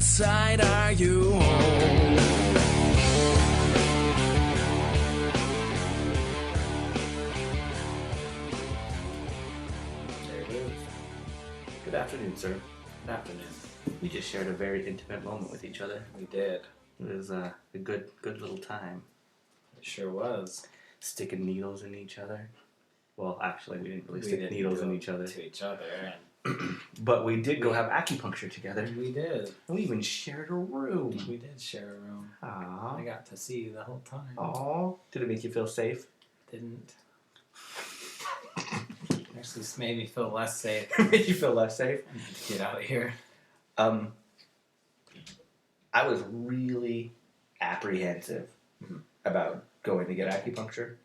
side are you on? There it is. Good afternoon, sir. Good afternoon. We just shared a very intimate moment with each other. We did. It was a good little time. It sure was. Sticking needles in each other. Well, actually, we didn't really We stick didn't needles do in it each other. To each other. But we did go have acupuncture together. And we did. And we even shared a room. We did share a room. Aww. I got to see you the whole time. Aww. Did it make you feel safe? Didn't. Actually, this made me feel less safe. Made you feel less safe? I need to get out of here. I was really apprehensive about going to get acupuncture.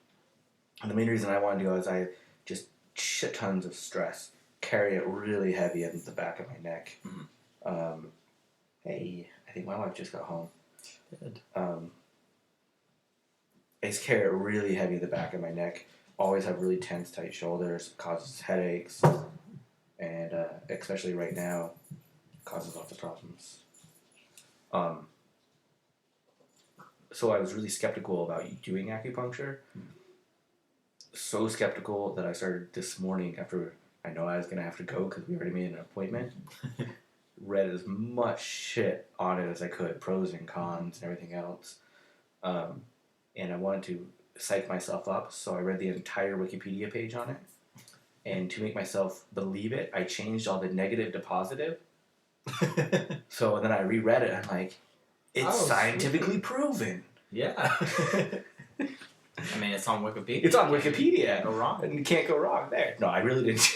And the main reason I wanted to go is I just shit tons of stress, carry it really heavy in the back of my neck. Hey, I think my wife just got home. Good. I just carry it really heavy in the back of my neck. Always have really tense, tight shoulders. Causes headaches, and especially right now, causes lots of problems. So I was really skeptical about doing acupuncture. So skeptical that I started this morning after I know I was going to have to go because we already made an appointment. Read as much shit on it as I could, pros and cons and everything else. And I wanted to psych myself up, so I read the entire Wikipedia page on it. And to make myself believe it, I changed all the negative to positive. So then I reread it, and I'm like, it's scientifically proven. Yeah. I mean, it's on Wikipedia. It's on Wikipedia. Can't go wrong. And you can't go wrong there. No, I really didn't.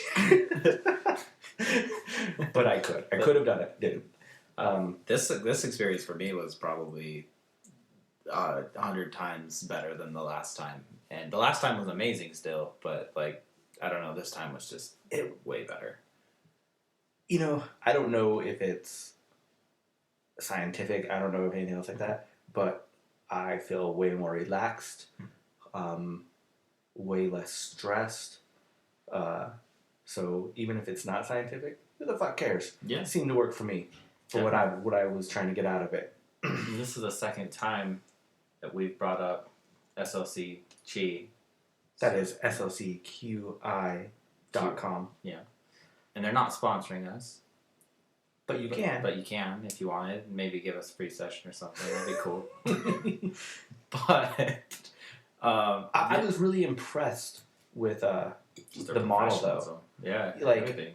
But I could. I could have done it. Didn't. This experience for me was probably 100 times better than the last time. And the last time was amazing still, but like, I don't know, this time was just way better. You know, I don't know if it's scientific. I don't know if anything else like that. But I feel way more relaxed. Way less stressed. So even if it's not scientific, who the fuck cares? Yeah. It seemed to work for me for what I was trying to get out of it. This is the second time that we've brought up SLC Chi. That is slcqi.com. Yeah. And they're not sponsoring us. But you can. But you can if you wanted. Maybe give us a free session or something. That'd be cool. But I was really impressed with the model, though. Yeah, like everything.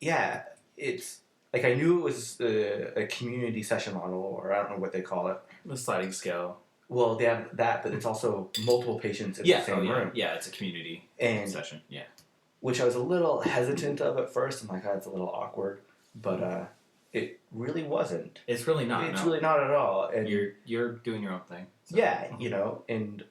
Yeah, it's like I knew it was a community session model, or I don't know what they call it. The sliding scale. Well, they have that, but it's also multiple patients in the same room. Yeah, it's a community session. Yeah, which I was a little hesitant of at first. I'm like, oh, it's a little awkward, but it really wasn't. It's really not. It's really not at all. And you're doing your own thing. So. Yeah, you know, and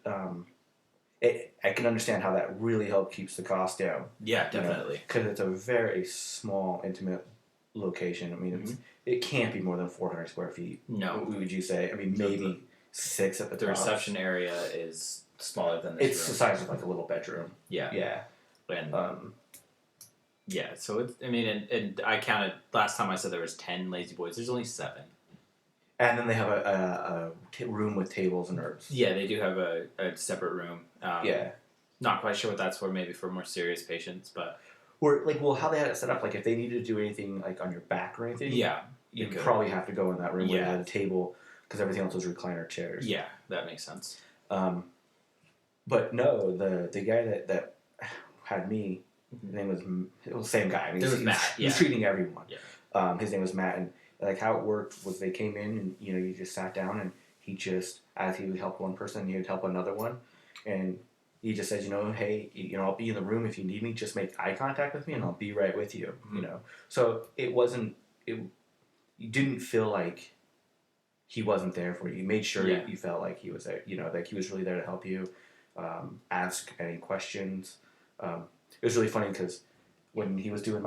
I can understand how that really helped keeps the cost down. Yeah, definitely. Because it's a very small, intimate location. I mean, it can't be more than 400 square feet. No. What would you say? I mean, maybe 6 at the top. The reception area is smaller than this It's room. the size of like a little bedroom. Yeah. Yeah. And yeah, so it's, I mean, and I counted, last time I said there was 10 lazy boys. There's only 7. And then they have a room with tables and herbs. Yeah, they do have a separate room. Yeah. Not quite sure what that's for, maybe for more serious patients, but... Or, like, well, how they had it set up, like, if they needed to do anything, like, on your back or anything... Yeah. You'd probably have to go in that room where they had a table, because everything else was recliner chairs. Yeah, that makes sense. But no, the guy that had me, his name was... It was the same guy. I mean, it was Matt, He was treating everyone. Yeah. His name was Matt, and, like, how it worked was they came in, and, you know, you just sat down, and he just, as he would help one person, he would help another one, and... He just says, you know, hey, you know, I'll be in the room if you need me. Just make eye contact with me, and I'll be right with you. You know, so it wasn't. You didn't feel like he wasn't there for you. You made sure you felt like he was there. You know, like he was really there to help you. Ask any questions. It was really funny because when he was doing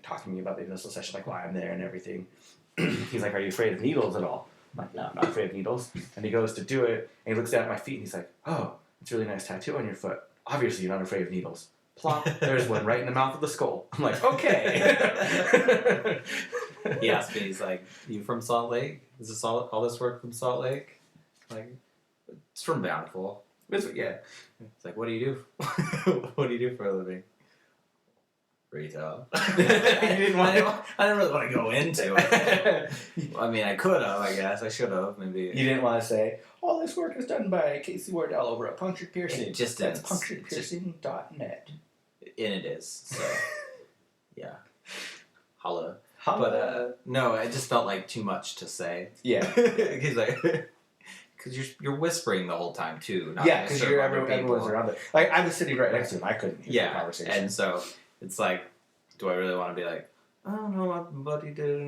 talking to me about the initial session, like why I'm there and everything, he's like, "Are you afraid of needles at all?" I'm like, "No, I'm not afraid of needles." And he goes to do it, and he looks down at my feet, and he's like, "Oh. It's a really nice tattoo on your foot. Obviously, you're not afraid of needles." Plop. There's one right in the mouth of the skull. I'm like, okay. He asked me, he's like, "You from Salt Lake? Is this all this work from Salt Lake?" Like, it's from Bountiful. Yeah. It's like, what do you do? What do you do for a living? Retail. I didn't really want to go into it. I mean, I could have, I guess. I should have, maybe. You didn't want to say, "All this work is done by Casey Wardell over at Punctured Piercing." It just That's is. puncturedpiercing.net. And it is. So, yeah. Holla. Holla. But, no, it just felt like too much to say. Yeah. He's like... Because you're whispering the whole time, too. Yeah, because everyone's around it. Like, I was sitting right next to him. I couldn't hear the conversation. And so it's like, do I really want to be like, I don't know what my buddy did.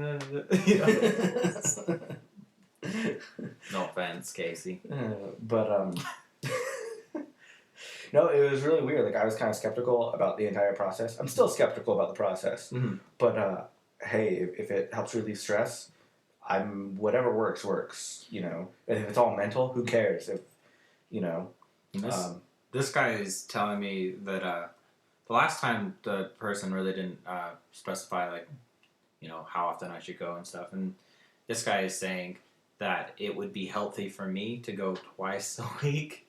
You know? No offense, Casey. But, no, it was really weird. Like, I was kind of skeptical about the entire process. I'm still skeptical about the process. Mm-hmm. But, hey, if it helps relieve stress, whatever works, you know. And if it's all mental, who cares? If, you know. This guy is telling me that the last time the person really didn't specify, like, you know, how often I should go and stuff. And this guy is saying that it would be healthy for me to go twice a week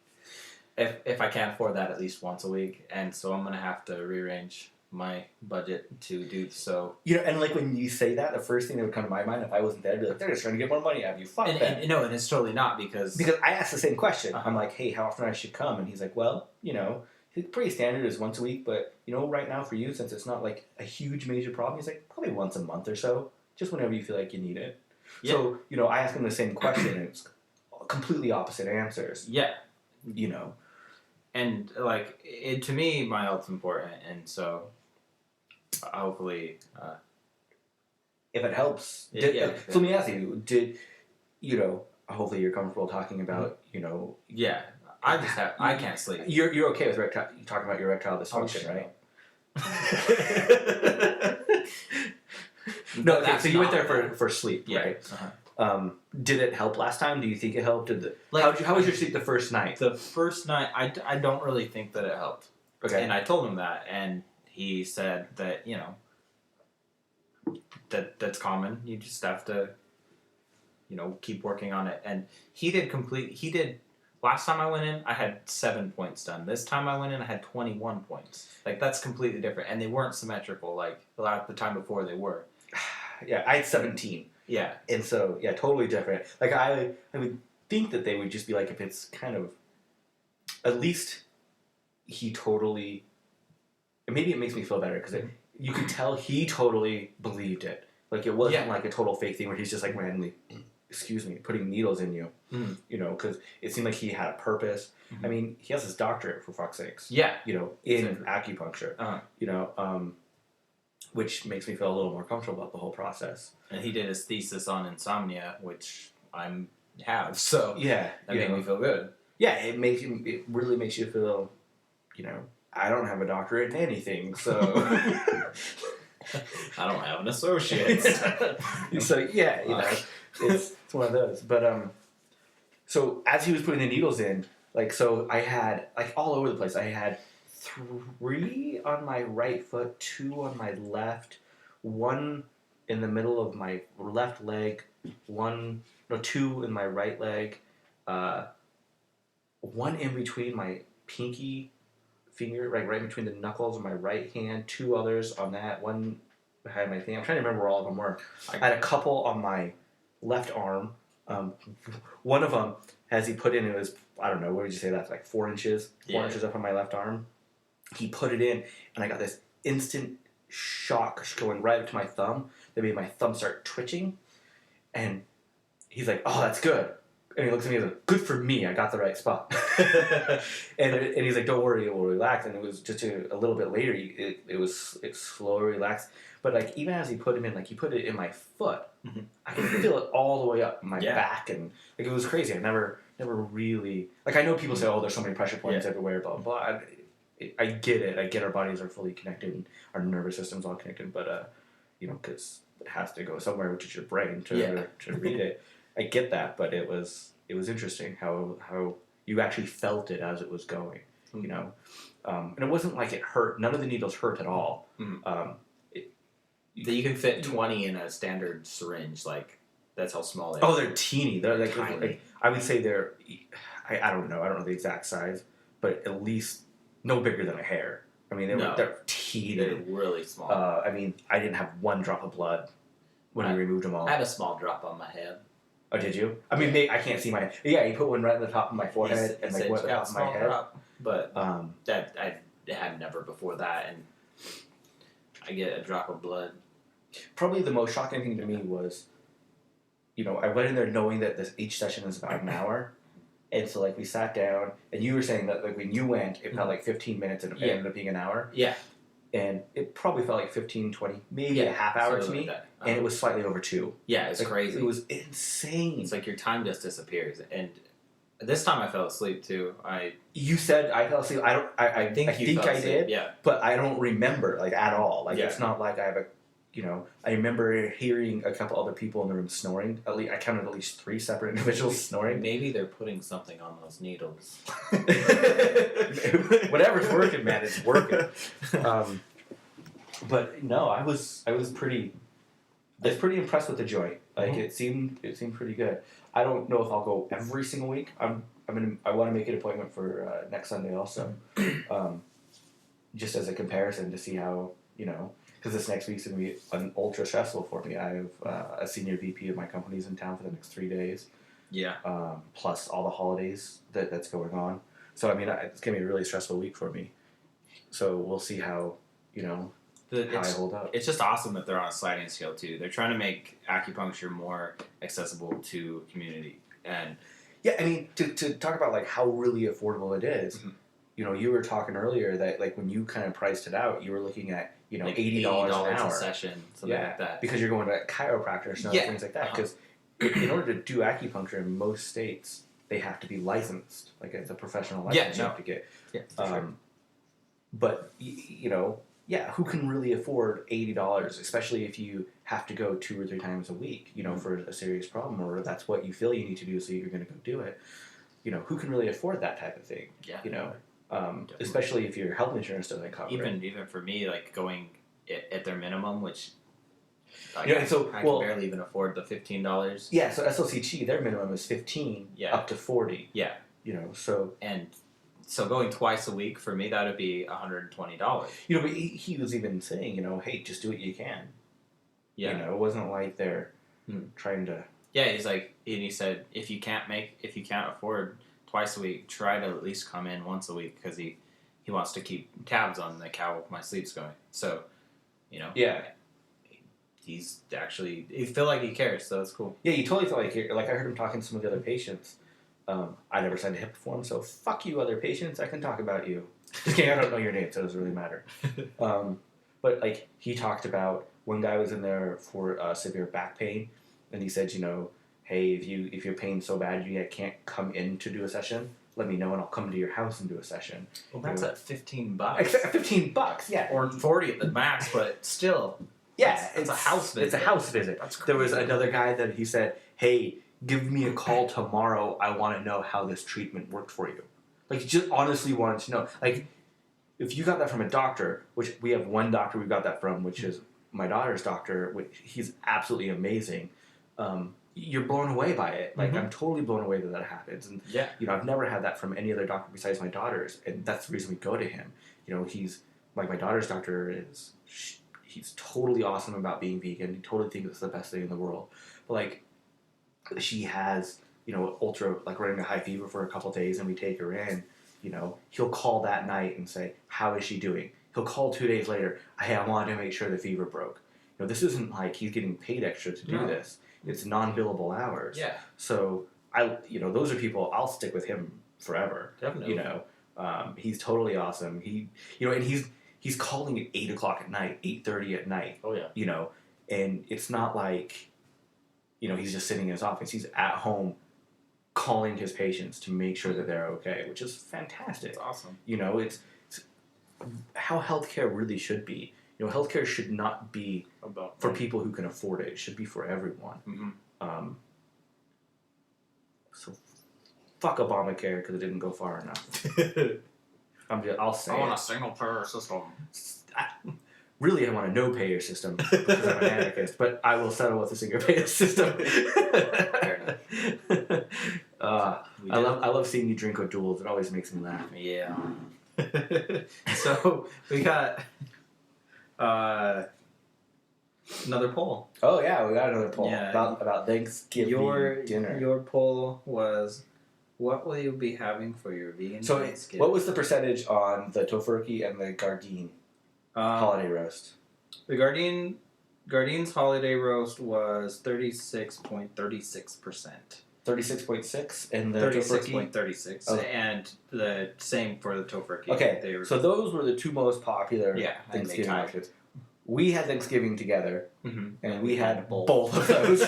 if I can't afford that at least once a week. And so I'm going to have to rearrange my budget to do so. You know, and like when you say that, the first thing that would come to my mind if I wasn't there, I'd be like, they're just trying to get more money out of you. Fuck that. And it's totally not because I asked the same question. I'm like, hey, how often I should come? And he's like, well, you know, it's pretty standard is once a week, but you know, right now for you, since it's not like a huge major problem, he's like, probably once a month or so, just whenever you feel like you need it. Yeah. So, you know, I asked him the same question and it's completely opposite answers. Yeah. You know. And like to me, my health's important, and so hopefully, if it helps. So let me ask you: you know? Hopefully, you're comfortable talking about you know. Yeah, I can't sleep. You're okay with talking about your erectile dysfunction, right? No, okay. So you went there for sleep, right? Uh-huh. Did it help last time? Do you think it helped? How was your sleep the first night? The first night, I don't really think that it helped. Okay. And I told him that, and he said that, you know, that's common. You just have to, you know, keep working on it. And last time I went in, I had 7 points done. This time I went in, I had 21 points. Like, that's completely different. And they weren't symmetrical like the time before they were. Yeah, I had 17. Yeah. And so, yeah, totally different. Like, I would think that they would just be like, if it's kind of, at least he totally, and maybe it makes me feel better, because you could tell he totally believed it. Like, it wasn't like a total fake thing where he's just like randomly, putting needles in you. Mm-hmm. You know, because it seemed like he had a purpose. Mm-hmm. I mean, he has his doctorate, for fuck's sakes. Yeah. You know, in acupuncture. Uh-huh. You know, which makes me feel a little more comfortable about the whole process. And he did his thesis on insomnia, which I have, so yeah, that made me feel good. Yeah, it really makes you feel, you know, I don't have a doctorate in anything, so I don't have an associate. So yeah, you know, it's one of those. But so as he was putting the needles in, like, so I had like all over the place. I had 3 on my right foot, 2 on my left, 1 in the middle of my left leg, 2 in my right leg, 1 in between my pinky finger, right between the knuckles of my right hand, 2 others on that, 1 behind my thing. I'm trying to remember where all of them were. I had a couple on my left arm. One of them, as he put in, it was, I don't know, what would you say that's like 4 inches? 4 inches up on my left arm. He put it in, and I got this instant shock going right up to my thumb that made my thumb start twitching. And he's like, "Oh, that's good." And he looks at me and he's like, "Good for me, I got the right spot." and he's like, "Don't worry, it will relax." And it was just a little bit later, it slowly relaxed. But like, even as he put him in, like, he put it in my foot. Mm-hmm. I could feel it all the way up my back, and like, it was crazy. I never really, like, I know people say, "Oh, there's so many pressure points everywhere," blah blah. I get it. I get our bodies are fully connected and our nervous system's all connected, but you know, because it has to go somewhere, which is your brain to read it. I get that, but it was interesting how you actually felt it as it was going, you know, and it wasn't like it hurt. None of the needles hurt at all. Mm-hmm. You can fit 20 in a standard syringe. Like that's how small they are. Oh, they're teeny. They're like, Tiny. like I would say they're. I don't know. I don't know the exact size, but at least no bigger than a hair. I mean, they're teeny. They're really small. I mean, I didn't have one drop of blood when we removed them all. I had a small drop on my head. Oh, did you? I mean, I can't see my. Yeah, you put one right on the top of my forehead and like one at the top of my head. Drop, but that I had never before that, and I get a drop of blood. Probably the most shocking thing to me was, I went in there knowing that each session is about an hour. And so, like, we sat down, and you were saying that, like, when you went, it felt like 15 minutes, and it ended up being an hour. Yeah. And it probably felt like 15, 20, maybe a half hour to me. Like and it was slightly over 2. Yeah, it's crazy. It was insane. It's like your time just disappears. And this time I fell asleep, too. You said I fell asleep. I think I did. Yeah. But I don't remember, like, at all. Like, it's not like I have I remember hearing a couple other people in the room snoring. I counted at least 3 separate individuals snoring. Maybe they're putting something on those needles. Whatever's working, man, it's working. But no, I was pretty impressed with the joint. Like it seemed pretty good. I don't know if I'll go every single week. I want to make an appointment for next Sunday also, just as a comparison to see how because this next week's going to be an ultra stressful for me. I have a senior VP of my company's in town for the next 3 days. Yeah. Plus all the holidays that's going on. So, I mean, it's going to be a really stressful week for me. So, we'll see how, how I hold up. It's just awesome that they're on a sliding scale, too. They're trying to make acupuncture more accessible to community. And yeah, I mean, to talk about, like, how really affordable it is, you were talking earlier that, like, when you kind of priced it out, you were looking at, like $80 an hour. A session, something like that. Because you're going to chiropractors and other things like that. Because in order to do acupuncture in most states, they have to be licensed. Like, it's a professional license you have to get. Yeah, sure. But, who can really afford $80, especially if you have to go 2 or 3 times a week, for a serious problem, or that's what you feel you need to do, so you're going to go do it. Who can really afford that type of thing? Yeah. Especially if your health insurance doesn't cover it. Even for me, like going at their minimum, which I can barely even afford the $15. Yeah, so SLCT, their minimum is $15 up to $40. Yeah. So going twice a week for me, that would be $120. But he was even saying, hey, just do what you can. Yeah. It wasn't like they're trying to. Yeah, he's like, and he said, if you can't afford twice a week, try to at least come in once a week, because he wants to keep tabs on how my sleep's going. So, yeah, he's actually, he feel like he cares, so it's cool. Yeah, you totally feel like I heard him talking to some of the other patients. I never signed a HIP form, so fuck you, other patients. I can talk about you. Just kidding, I don't know your name, so it doesn't really matter. But like he talked about one guy was in there for severe back pain, and he said, hey, if your pain's so bad you can't come in to do a session, let me know and I'll come to your house and do a session. Well, that's at $15. $15, yeah. Or 40 at the max, but still. Yeah, it's a house visit. It's a house visit. There was another guy that he said, hey, give me a call tomorrow. I want to know how this treatment worked for you. Like, he just honestly wanted to know. Like, if you got that from a doctor, which we have one doctor we got that from, which is my daughter's doctor, which he's absolutely amazing. You're blown away by it. Like, I'm totally blown away that happens. And, I've never had that from any other doctor besides my daughter's. And that's the reason we go to him. He's, like, my daughter's doctor is, he's totally awesome about being vegan. He totally thinks it's the best thing in the world. But, like, she has, ultra, like, running a high fever for a couple of days, and we take her in, he'll call that night and say, how is she doing? He'll call 2 days later, hey, I wanted to make sure the fever broke. This isn't like he's getting paid extra to do this. It's non-billable hours. Yeah. So those are people I'll stick with him forever. Definitely. He's totally awesome. And he's calling at 8:00 at night, 8:30 at night. Oh yeah. And it's not like, he's just sitting in his office. He's at home calling his patients to make sure that they're okay, which is fantastic. It's awesome. It's how healthcare really should be. Healthcare should not be for people who can afford it. It should be for everyone. Mm-hmm. So fuck Obamacare because it didn't go far enough. I'll say I want a single payer system. really I want a no-payer system because I'm an anarchist, but I will settle with a single-payer system. I love seeing you drink Odouls. It always makes me laugh. Yeah. So we got another poll. Oh yeah, we got another poll Yeah. about Thanksgiving dinner. Your poll was, what will you be having for your vegan So Thanksgiving? what was the percentage on the tofurkey and the Gardein holiday roast? The Gardine's holiday roast was 36.36%. 36.6 and the 36.36, Oh. and the same for the tofurkey. Okay, so those were the two most popular Yeah, and they Thanksgiving tied. options. We had Thanksgiving together, and we had both. both of those.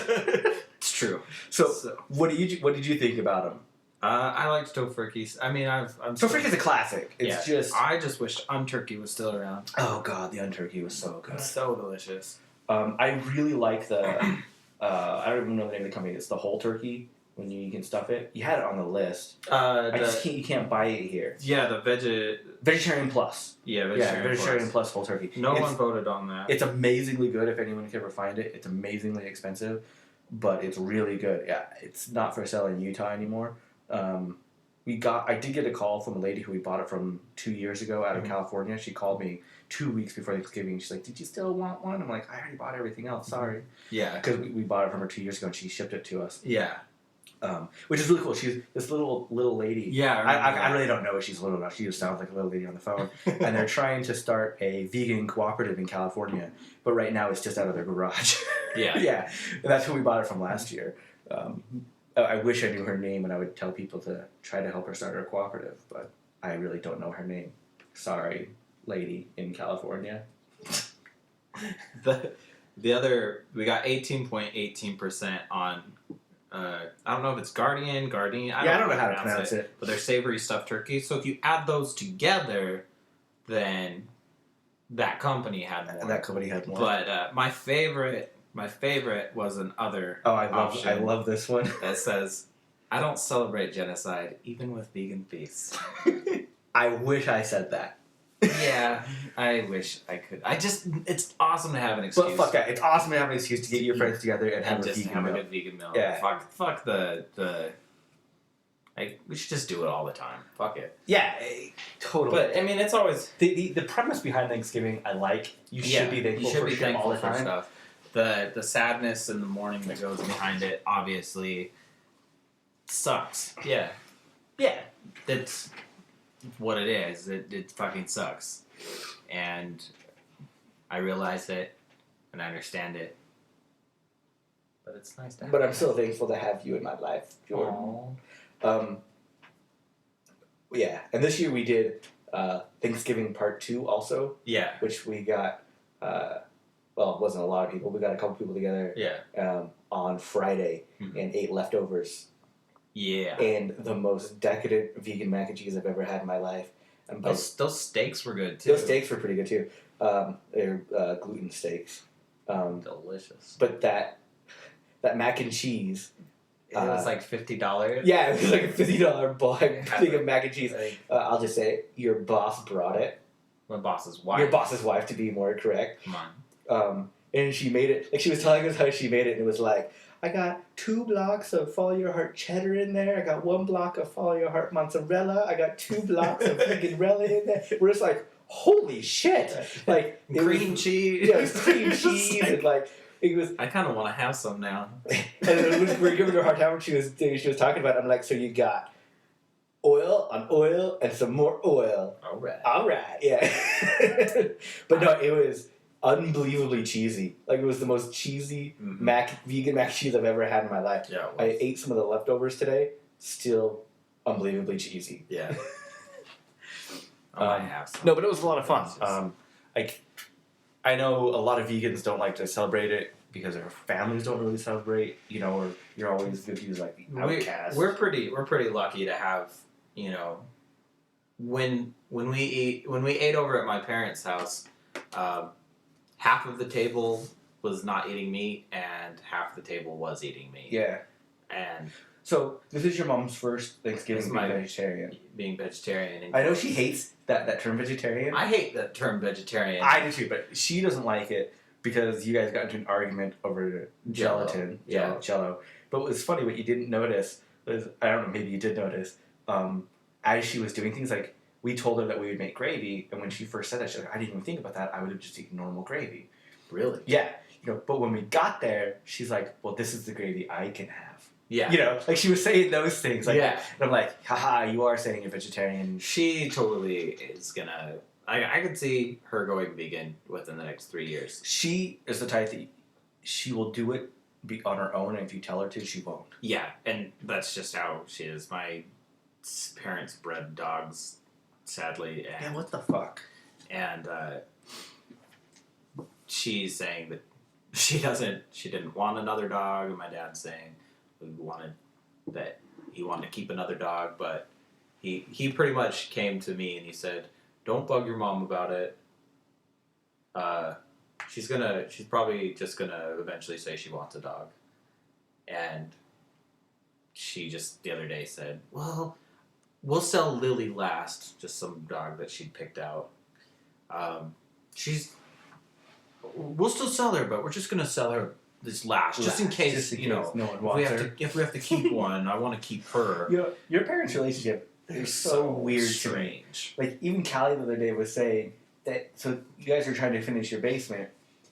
It's true. So, what did you think about them? I liked tofurkeys. I mean, Tofurkey's a classic. It's just I just wish unturkey was still around. oh god, the unturkey was so good. It's so delicious. I really like the I don't even know the name of the company. It's the whole turkey when you can stuff it. You had it on the list. You can't buy it here. Yeah, the Vegetarian Plus. Yeah, Vegetarian Plus whole turkey. No one voted on that. It's amazingly good if anyone can ever find it. It's amazingly expensive, but it's really good. Yeah, it's not for sale in Utah anymore. I did get a call from a lady who we bought it from 2 years ago out of California. She called me 2 weeks before Thanksgiving. She's like, "Did you still want one?" I'm like, "I already bought everything else. Sorry." Yeah, Because we bought it from her 2 years ago and she shipped it to us. Yeah. Which is really cool. She's this little lady. Yeah, I really don't know if she's little enough. She just sounds like a little lady on the phone. And they're trying to start a vegan cooperative in California, but right now it's just out of their garage. Yeah. Yeah. And that's who we bought it from last year. I wish I knew her name and I would tell people to try to help her start her cooperative, but I really don't know her name. Sorry, lady in California. The other, we got 18.18% on. I don't know if it's Guardian. I don't know how to pronounce it. But they're savory stuffed turkey. So if you add those together, then that company had more. And that company had more. But my favorite was another. Oh, I love this one. That says, "I don't celebrate genocide, even with vegan feasts." I wish I said that. Yeah, I wish I could. It's awesome to have an excuse. But fuck that. It's awesome to have an excuse to get your friends together and have a just vegan have meal. a good vegan meal. Yeah. Fuck the. Like, we should just do it all the time. Fuck it. Yeah, totally. But I mean, it's always the premise behind Thanksgiving. I like. You should be thankful for shit all the time. Stuff. The sadness in the morning that goes behind it obviously sucks. Yeah. That's what it is. It fucking sucks, and I realize it, and I understand it. But it's nice to have. But I'm still thankful to have you in my life, Jordan. Yeah, and this year we did Thanksgiving Part 2 also. Yeah. Which we got. Well, it wasn't a lot of people. We got a couple people together. Yeah. On Friday and ate leftovers. Yeah. And the most decadent vegan mac and cheese I've ever had in my life. And those steaks were good too. Those steaks were pretty good too. They're gluten steaks. Delicious. But that mac and cheese. It was like $50. Yeah, it was like a $50 thing of mac and cheese. I'll just say your boss brought it. My boss's wife. Your boss's wife, to be more correct. Come on. And she made it, like she was telling us how she made it, and it was like, I got 2 blocks of Follow Your Heart cheddar in there, I got 1 block of Follow Your Heart mozzarella, I got 2 blocks of freaking rella in there. We're just like, holy shit! Like cream cheese. Yeah, it was cream cheese, and like, it was. I kind of want to have some now. And we were giving her a hard time when she was talking about it. I'm like, so you got oil on oil and some more oil. All right, yeah. But no, it was unbelievably cheesy. Like, it was the most cheesy vegan mac and cheese I've ever had in my life. Yeah, I ate some of the leftovers today. Still unbelievably cheesy. Yeah. I have some. No, but it was a lot of fun. I know a lot of vegans don't like to celebrate it because their families don't really celebrate, or you're always viewed like the outcast. We're pretty lucky to have, when we ate over at my parents' house, half of the table was not eating meat and half the table was eating meat. Yeah. And So this is your mom's first Thanksgiving This is being my- vegetarian. Being vegetarian. And I know she hates that term vegetarian. I hate the term vegetarian. I do too, but she doesn't like it because you guys got into an argument over gelatin, Yeah. Jello. But what's funny, what you didn't notice was, I don't know, maybe you did notice, as she was doing things, like, we told her that we would make gravy, and when she first said that, she's like, I didn't even think about that, I would have just eaten normal gravy. Really? Yeah. But when we got there, she's like, well, this is the gravy I can have. Yeah. Like, she was saying those things. Like, Yeah. And I'm like, haha, you are saying you're vegetarian. She totally is gonna. I could see her going vegan within the next 3 years. She is the type that she will do it on her own, and if you tell her to, she won't. Yeah, and that's just how she is. My parents bred dogs, sadly, and Yeah, what the fuck? and she's saying that she didn't want another dog, and my dad's saying he wanted to keep another dog, but he pretty much came to me and he said, don't bug your mom about it. She's probably just gonna eventually say she wants a dog. And she just the other day said, well, we'll sell Lily last, just some dog that she'd picked out. We'll still sell her, but we're just gonna sell her this last, just in case, no one wants her. if we have to keep one, I want to keep her. Your parents' relationship is so weird to me. strange. Like, even Callie the other day was saying that, so you guys are trying to finish your basement,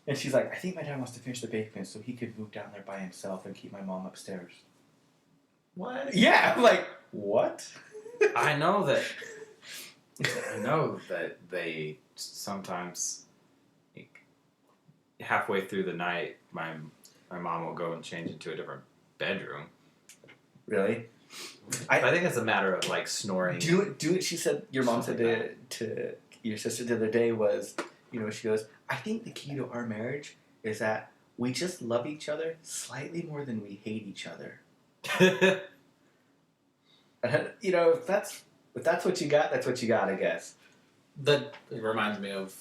and she's like, I think my dad wants to finish the basement so he could move down there by himself and keep my mom upstairs. What? Yeah, I'm like, what? I know that they sometimes, like, halfway through the night, my mom will go and change into a different bedroom. Really? I think it's a matter of, like, snoring. Do what she said, your mom said to your sister the other day was, she goes, I think the key to our marriage is that we just love each other slightly more than we hate each other. If that's what you got, that's what you got, I guess. It reminds me of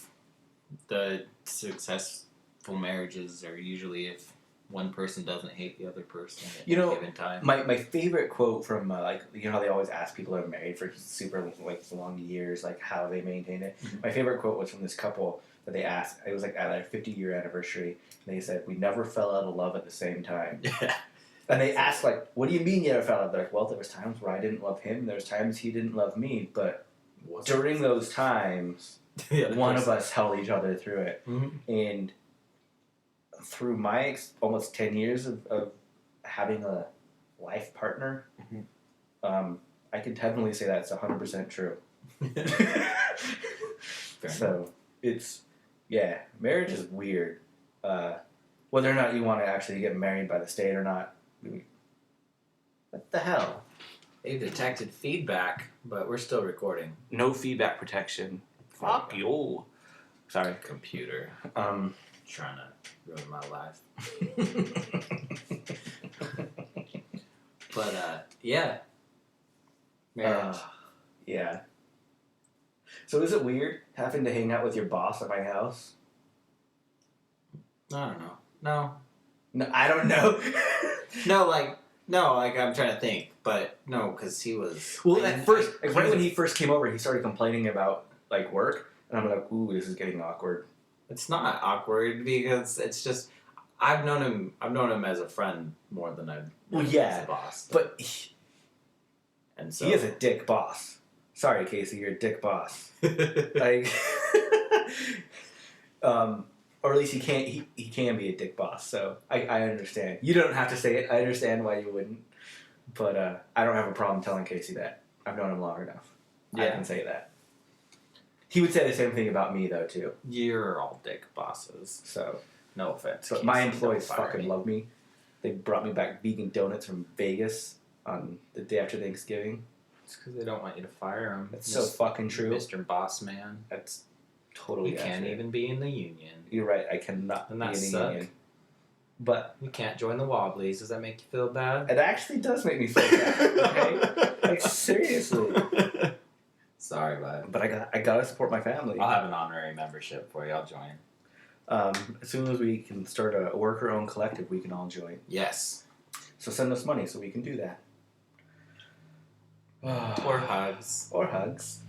the successful marriages are usually if one person doesn't hate the other person at any given time. My favorite quote from, how they always ask people who are married for super, long years, how they maintain it. Mm-hmm. My favorite quote was from this couple that they asked. It was, at their 50-year anniversary. And they said, we never fell out of love at the same time. Yeah. And they asked, what do you mean you never fell out? They're like, well, there was times where I didn't love him. And there was times he didn't love me. But during those times, one of us held each other through it. Mm-hmm. And through my almost 10 years of having a life partner, mm-hmm. I can definitely say that's 100% true. So it's, marriage is weird. Whether or not you want to actually get married by the state or not, what the hell? They've detected feedback, but we're still recording. No feedback protection. Fuck you. Sorry. Computer. Trying to ruin my life. But, marriage. Yeah. So is it weird having to hang out with your boss at my house? I don't know. No, I don't know. No, I'm trying to think, but no, because he was... Well, at first, right when he first came over, he started complaining about, work, and I'm like, ooh, this is getting awkward. It's not awkward, because it's just... I've known him as a friend more than I've known him as a boss. But he is a dick boss. Sorry, Casey, you're a dick boss. Or at least he can be a dick boss, so I understand. You don't have to say it. I understand why you wouldn't. But I don't have a problem telling Casey that. I've known him long enough. Yeah. I can say that. He would say the same thing about me, though, too. You're all dick bosses. So, no offense. But my employees fucking love me. They brought me back vegan donuts from Vegas on the day after Thanksgiving. It's because they don't want you to fire them. That's so fucking true. Mr. Boss Man. That's totally You can't even be in the union. You're right. I cannot be in the union. But you can't join the Wobblies. Does that make you feel bad? It actually does make me feel bad. Okay, seriously. Sorry, bud. But I gotta support my family. I'll have an honorary membership for you. I'll join. As soon as we can start a worker-owned collective, we can all join. Yes. So send us money so we can do that. Or hugs. Or hugs.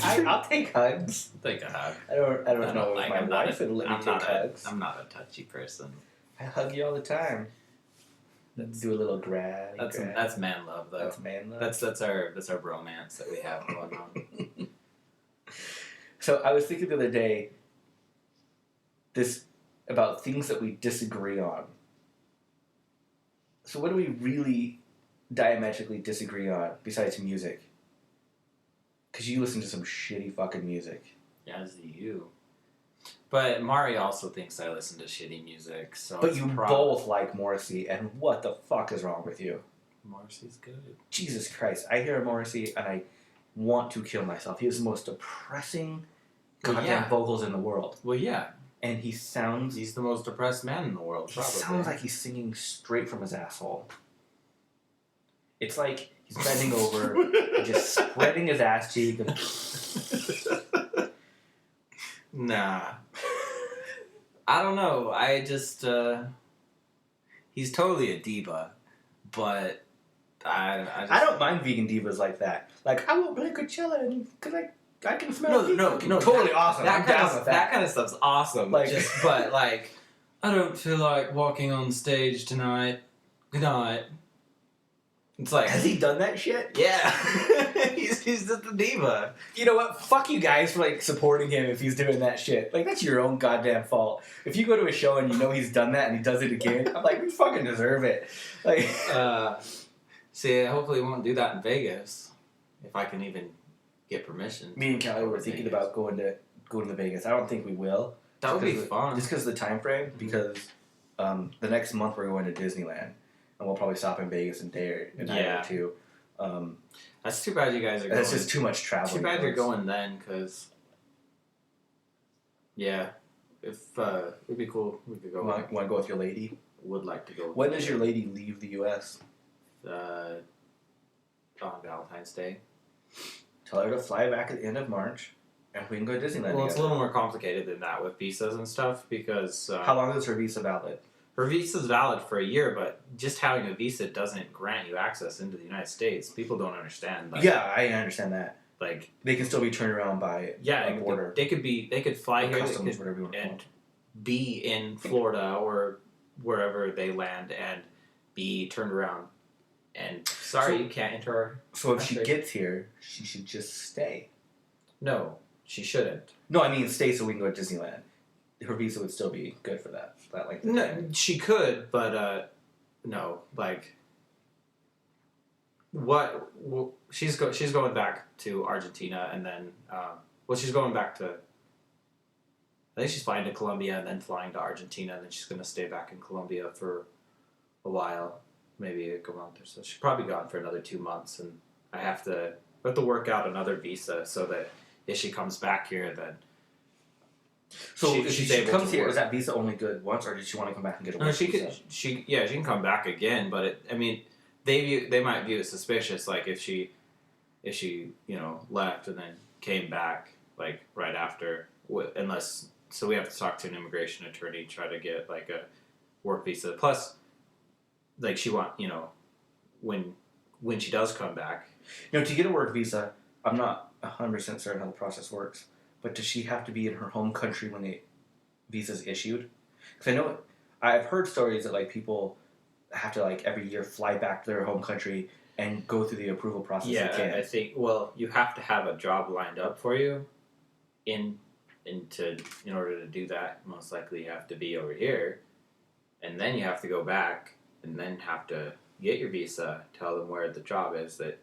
I'll take hugs. Take a hug. I don't know if like, my wife would let me take hugs. I'm not a touchy person. I hug you all the time. Let's do a little grab. That's man love, though. That's man love. That's our romance that we have going on. So I was thinking the other day, about things that we disagree on. So what do we really diametrically disagree on besides music? Because you listen to some shitty fucking music. As do you. But Mari also thinks I listen to shitty music, so. But you both like Morrissey, and what the fuck is wrong with you? Morrissey's good. Jesus Christ! I hear Morrissey and I want to kill myself. He has the most depressing goddamn vocals in the world. Well, yeah. And he sounds. He's the most depressed man in the world. He sounds like he's singing straight from his asshole. It's like he's bending over and just spreading his ass cheek. Nah. I don't know. I just, he's totally a diva, but I don't mind vegan divas like that. Like, I won't play Coachella because I can smell it. No, totally awesome. I'm down with that. That kind of stuff's awesome. Like, but like, I don't feel like walking on stage tonight. Good night. It's like, has he done that shit? Yeah. he's just a diva. You know what? Fuck you guys for like supporting him if he's doing that shit. Like, that's your own goddamn fault. If you go to a show and you know he's done that and he does it again, I'm like, we fucking deserve it. Like, see, hopefully he won't do that in Vegas if I can even get permission. Me and Kelly were thinking about going to Vegas. I don't think we will. That would be fun. Just because of the time frame. Because the next month we're going to Disneyland. And we'll probably stop in Vegas a day or two. That's too bad you guys are going. That's just too much travel. Too bad you're going then, because... Yeah. If it'd be cool, we could go. Want to go with your lady? Would like to go. When does your lady leave the U.S.? On Valentine's Day. Tell her to fly back at the end of March, and we can go to Disneyland together. Well, it's a little more complicated than that with visas and stuff, because... How long is her visa valid? Her visa is valid for a year, but just having a visa doesn't grant you access into the United States. People don't understand. Like, yeah, I understand that. Like, they can still be turned around by a border. They could fly here customs, whatever you want to call it, be in Florida or wherever they land and be turned around. And sorry, you can't enter our So if she gets here, she should just stay. No, she shouldn't. No, I mean stay so we can go to Disneyland. Her visa would still be good for that. No, she could, but no, like what? Well, she's going back to Argentina, and then she's going back to. I think she's flying to Colombia and then flying to Argentina, and then she's going to stay back in Colombia for a while, maybe a month or so. She's probably gone for another 2 months, and I have to work out another visa so that if she comes back here, then. So if she comes here, is that visa only good once, or did she want to come back and get a work visa? She can come back again, but they might view it suspicious, like if she left and then came back like right after, unless so we have to talk to an immigration attorney, try to get like a work visa. Plus, like she when she does come back. To get a work visa, I'm not 100% certain how the process works. But does she have to be in her home country when the visa's issued? Because I know I've heard stories that like people have to like every year fly back to their home country and go through the approval process. Yeah, I think. Well, you have to have a job lined up for you, in order to do that. Most likely, you have to be over here, and then you have to go back, and then have to get your visa. Tell them where the job is that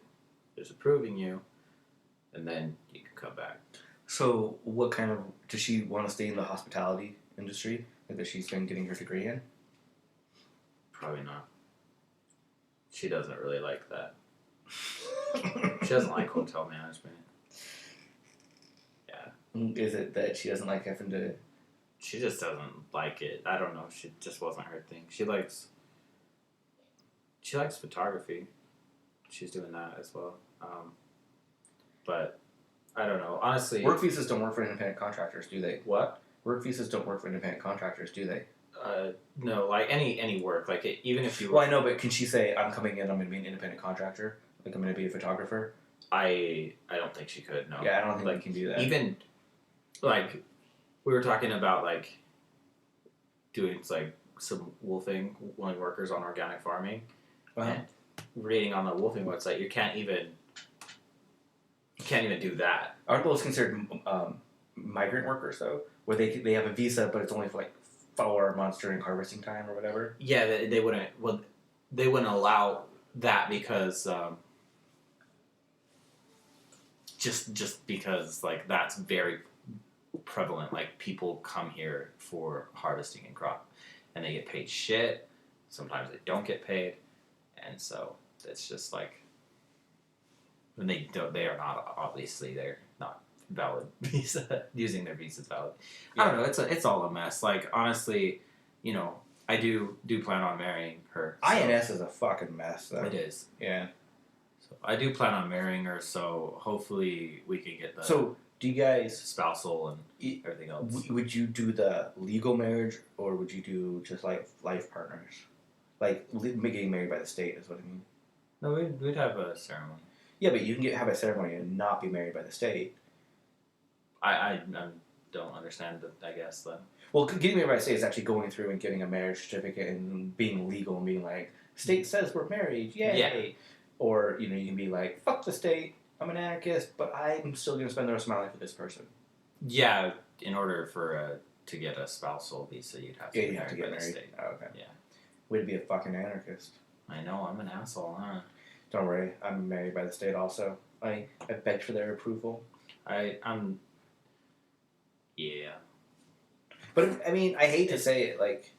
is approving you, and then you can come back. So, what kind of... Does she want to stay in the hospitality industry that she's been getting her degree in? Probably not. She doesn't really like that. She doesn't like hotel management. Yeah. Is it that she doesn't like having to... She just doesn't like it. I don't know. She just wasn't her thing. She likes photography. She's doing that as well. But... I don't know. Honestly... Work visas don't work for independent contractors, do they? What? Work visas don't work for independent contractors, do they? No, like any work. Like even if you... Well, I know, but can she say, I'm coming in, I'm going to be an independent contractor? Like, I'm going to be a photographer? I don't think she could. No. Yeah, I don't think like we can do that. even like we were talking about like doing like some wolfing, like workers on organic farming, and reading on the wolfing website, you can't even do that. Aren't those considered migrant workers though? Where they have a visa, but it's only for like 4 months during harvesting time or whatever. Yeah, they wouldn't. Well, they wouldn't allow that because just because like that's very prevalent. Like people come here for harvesting and crop, and they get paid shit. Sometimes they don't get paid, and so it's just like when they don't. They are not obviously they're not valid visa using their visas valid. Yeah. I don't know. It's all a mess. Like honestly, you know, I do plan on marrying her. So INS is a fucking mess though. it is. Yeah. So I do plan on marrying her. So hopefully we can get the So do you guys spousal and everything else. would you do the legal marriage or would you do just like life partners? Like getting married by the state is what I mean. No, we'd have a ceremony. Yeah, but you can have a ceremony and not be married by the state. I don't understand that. I guess then. Well, getting married by the state is actually going through and getting a marriage certificate and being legal and being like, state says we're married, yay! Yeah. Or, you know, you can be like, fuck the state, I'm an anarchist, but I'm still going to spend the rest of my life with this person. Yeah, in order for to get a spousal visa, you'd have to Yeah, be you have to married get by the married. state. Oh, okay. Yeah. Way to be a fucking anarchist. I know, I'm an asshole, huh? Don't worry, I'm married by the state also. I begged for their approval. I'm... Yeah. But, I mean, I hate to say it, like...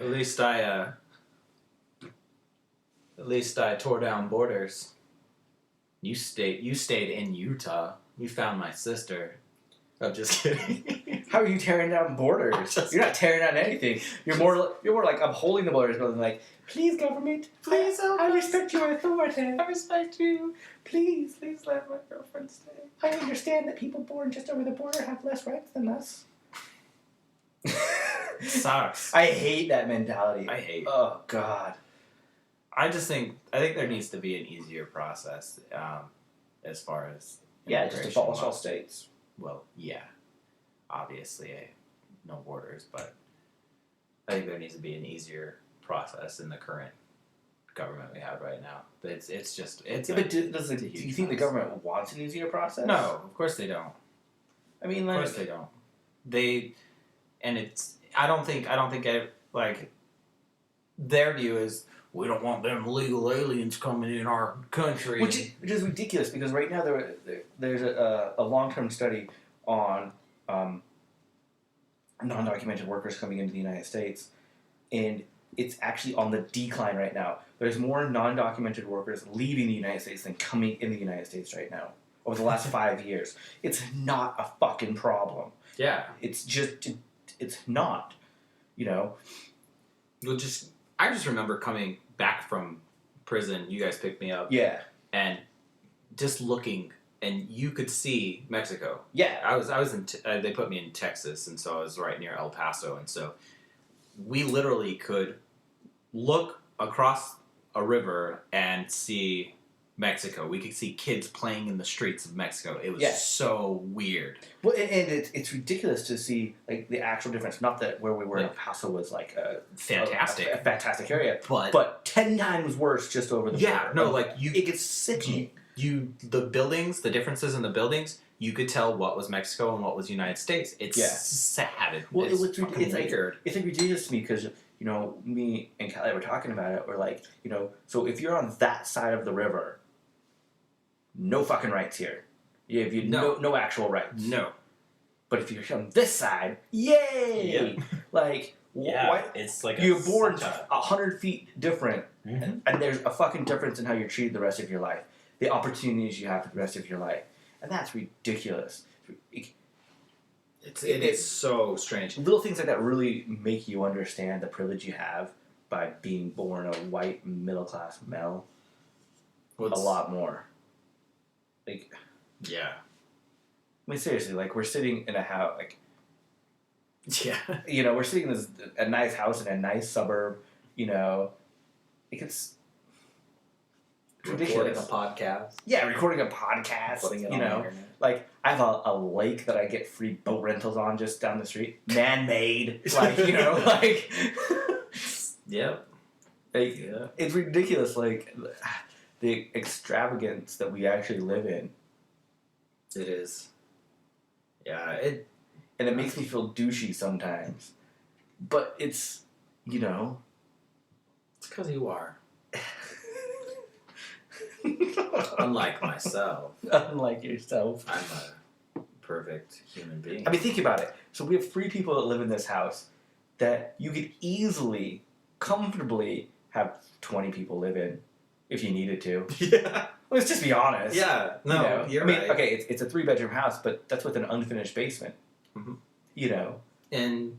At least I tore down borders. You stayed in Utah. You found my sister. I'm just kidding. How are you tearing down borders? You're not tearing down anything. You're more like upholding the borders, rather than like, please government, Please help I us. respect your authority. I respect you. Please let my girlfriend stay. I understand that people born just over the border have less rights than us. Sucks. I hate that mentality. I hate. Oh God. I think there needs to be an easier process, as far as Yeah, just immigration abolish all laws. states. Well, yeah, obviously, no borders, but I think there needs to be an easier process in the current government we have right now. But it's Yeah, but do you think the government wants an easier process? No, of course they don't. I mean, Of like, course they don't. I don't think like their view is we don't want them illegal aliens coming in our country. which is ridiculous because right now there's a long-term study on non-documented workers coming into the United States, and it's actually on the decline right now. There's more non-documented workers leaving the United States than coming in the United States right now over the last 5 years. It's not a fucking problem. Yeah. It's just it's not, you know. I just remember coming back from prison. You guys picked me up. Yeah. And just looking, and you could see Mexico. Yeah. I was in. They put me in Texas, and so I was right near El Paso, and so we literally could look across a river and see Mexico. We could see kids playing in the streets of Mexico. It was so weird. Well, and it's ridiculous to see like the actual difference. Not that where we were in El Paso was like a fantastic area, but 10 times worse just over the border. No, like it gets sickening. The buildings, the differences in the buildings, you could tell what was Mexico and what was United States. It's sad. Well, it's weird. weird. It's like ridiculous to me because you know me and Kelly were talking about it. We're like, you know, so if you're on that side of the river, no fucking rights here. You have no actual rights. No. But if you're on this side, yay! Yep. Like, why? It's like you're born 100 feet different, Mm-hmm. and there's a fucking difference in how you're treated the rest of your life, the opportunities you have for the rest of your life, and that's ridiculous. It's so strange. Little things like that really make you understand the privilege you have by being born a white middle class male. A lot more. Like, yeah. I mean, seriously, like we're sitting in a house, like, yeah, you know, we're sitting in a nice house in a nice suburb, you know, like it's Recording a podcast. Yeah, recording a podcast. Putting it on the internet. Like, I have a lake that I get free boat rentals on just down the street. Man-made. Like, like... Yep. Like, it's ridiculous, like, the extravagance that we actually live in. It is. Yeah, And it makes me feel douchey sometimes. But it's, It's because you are. Unlike myself. Unlike yourself. I'm a perfect human being. I mean, think about it. So we have 3 people that live in this house that you could easily, comfortably have 20 people live in if you needed to. Yeah. Let's just be honest. Yeah. No, you're right. Okay, it's a 3-bedroom house, but that's with an unfinished basement. Mm-hmm. And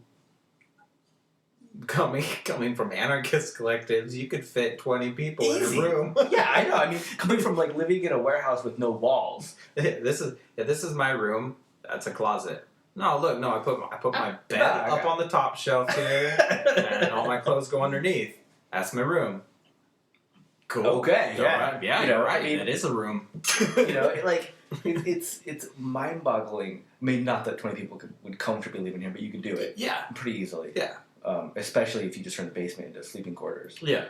coming from anarchist collectives, you could fit 20 people Easy. in a room. Yeah, I know. I mean, coming from like living in a warehouse with no walls. This is my room. That's a closet. No, look, I put my bed up on the top shelf here, and all my clothes go underneath. That's my room. Cool. Okay. You're Yeah. right. Yeah, you're right. It is a room. It's mind-boggling. I mean, not that 20 people would comfortably live in here, but you could do it. Yeah. Pretty easily. Yeah. Especially if you just turn the basement into sleeping quarters. Yeah.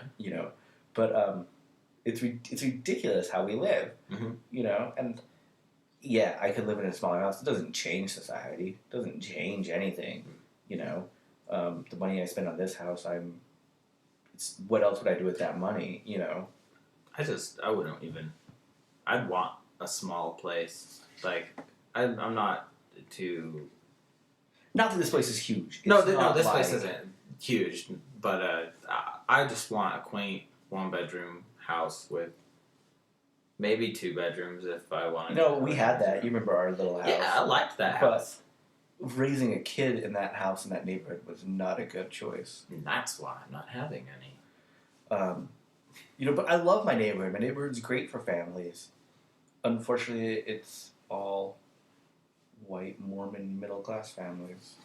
But it's ridiculous how we live. Mm-hmm. And yeah, I could live in a smaller house. It doesn't change society. It doesn't change anything. The money I spend on this house, what else would I do with that money? I wouldn't even. I'd want a small place. Like, I'm not too. Not that this place is huge. No, this place isn't huge, but I just want a quaint 1-bedroom house with maybe 2 bedrooms if I wanted. No, we had that. You remember our little house? Yeah, I liked that house. But raising a kid in that house in that neighborhood was not a good choice. And that's why I'm not having any. But I love my neighborhood. My neighborhood's great for families. Unfortunately, it's all white Mormon middle-class families.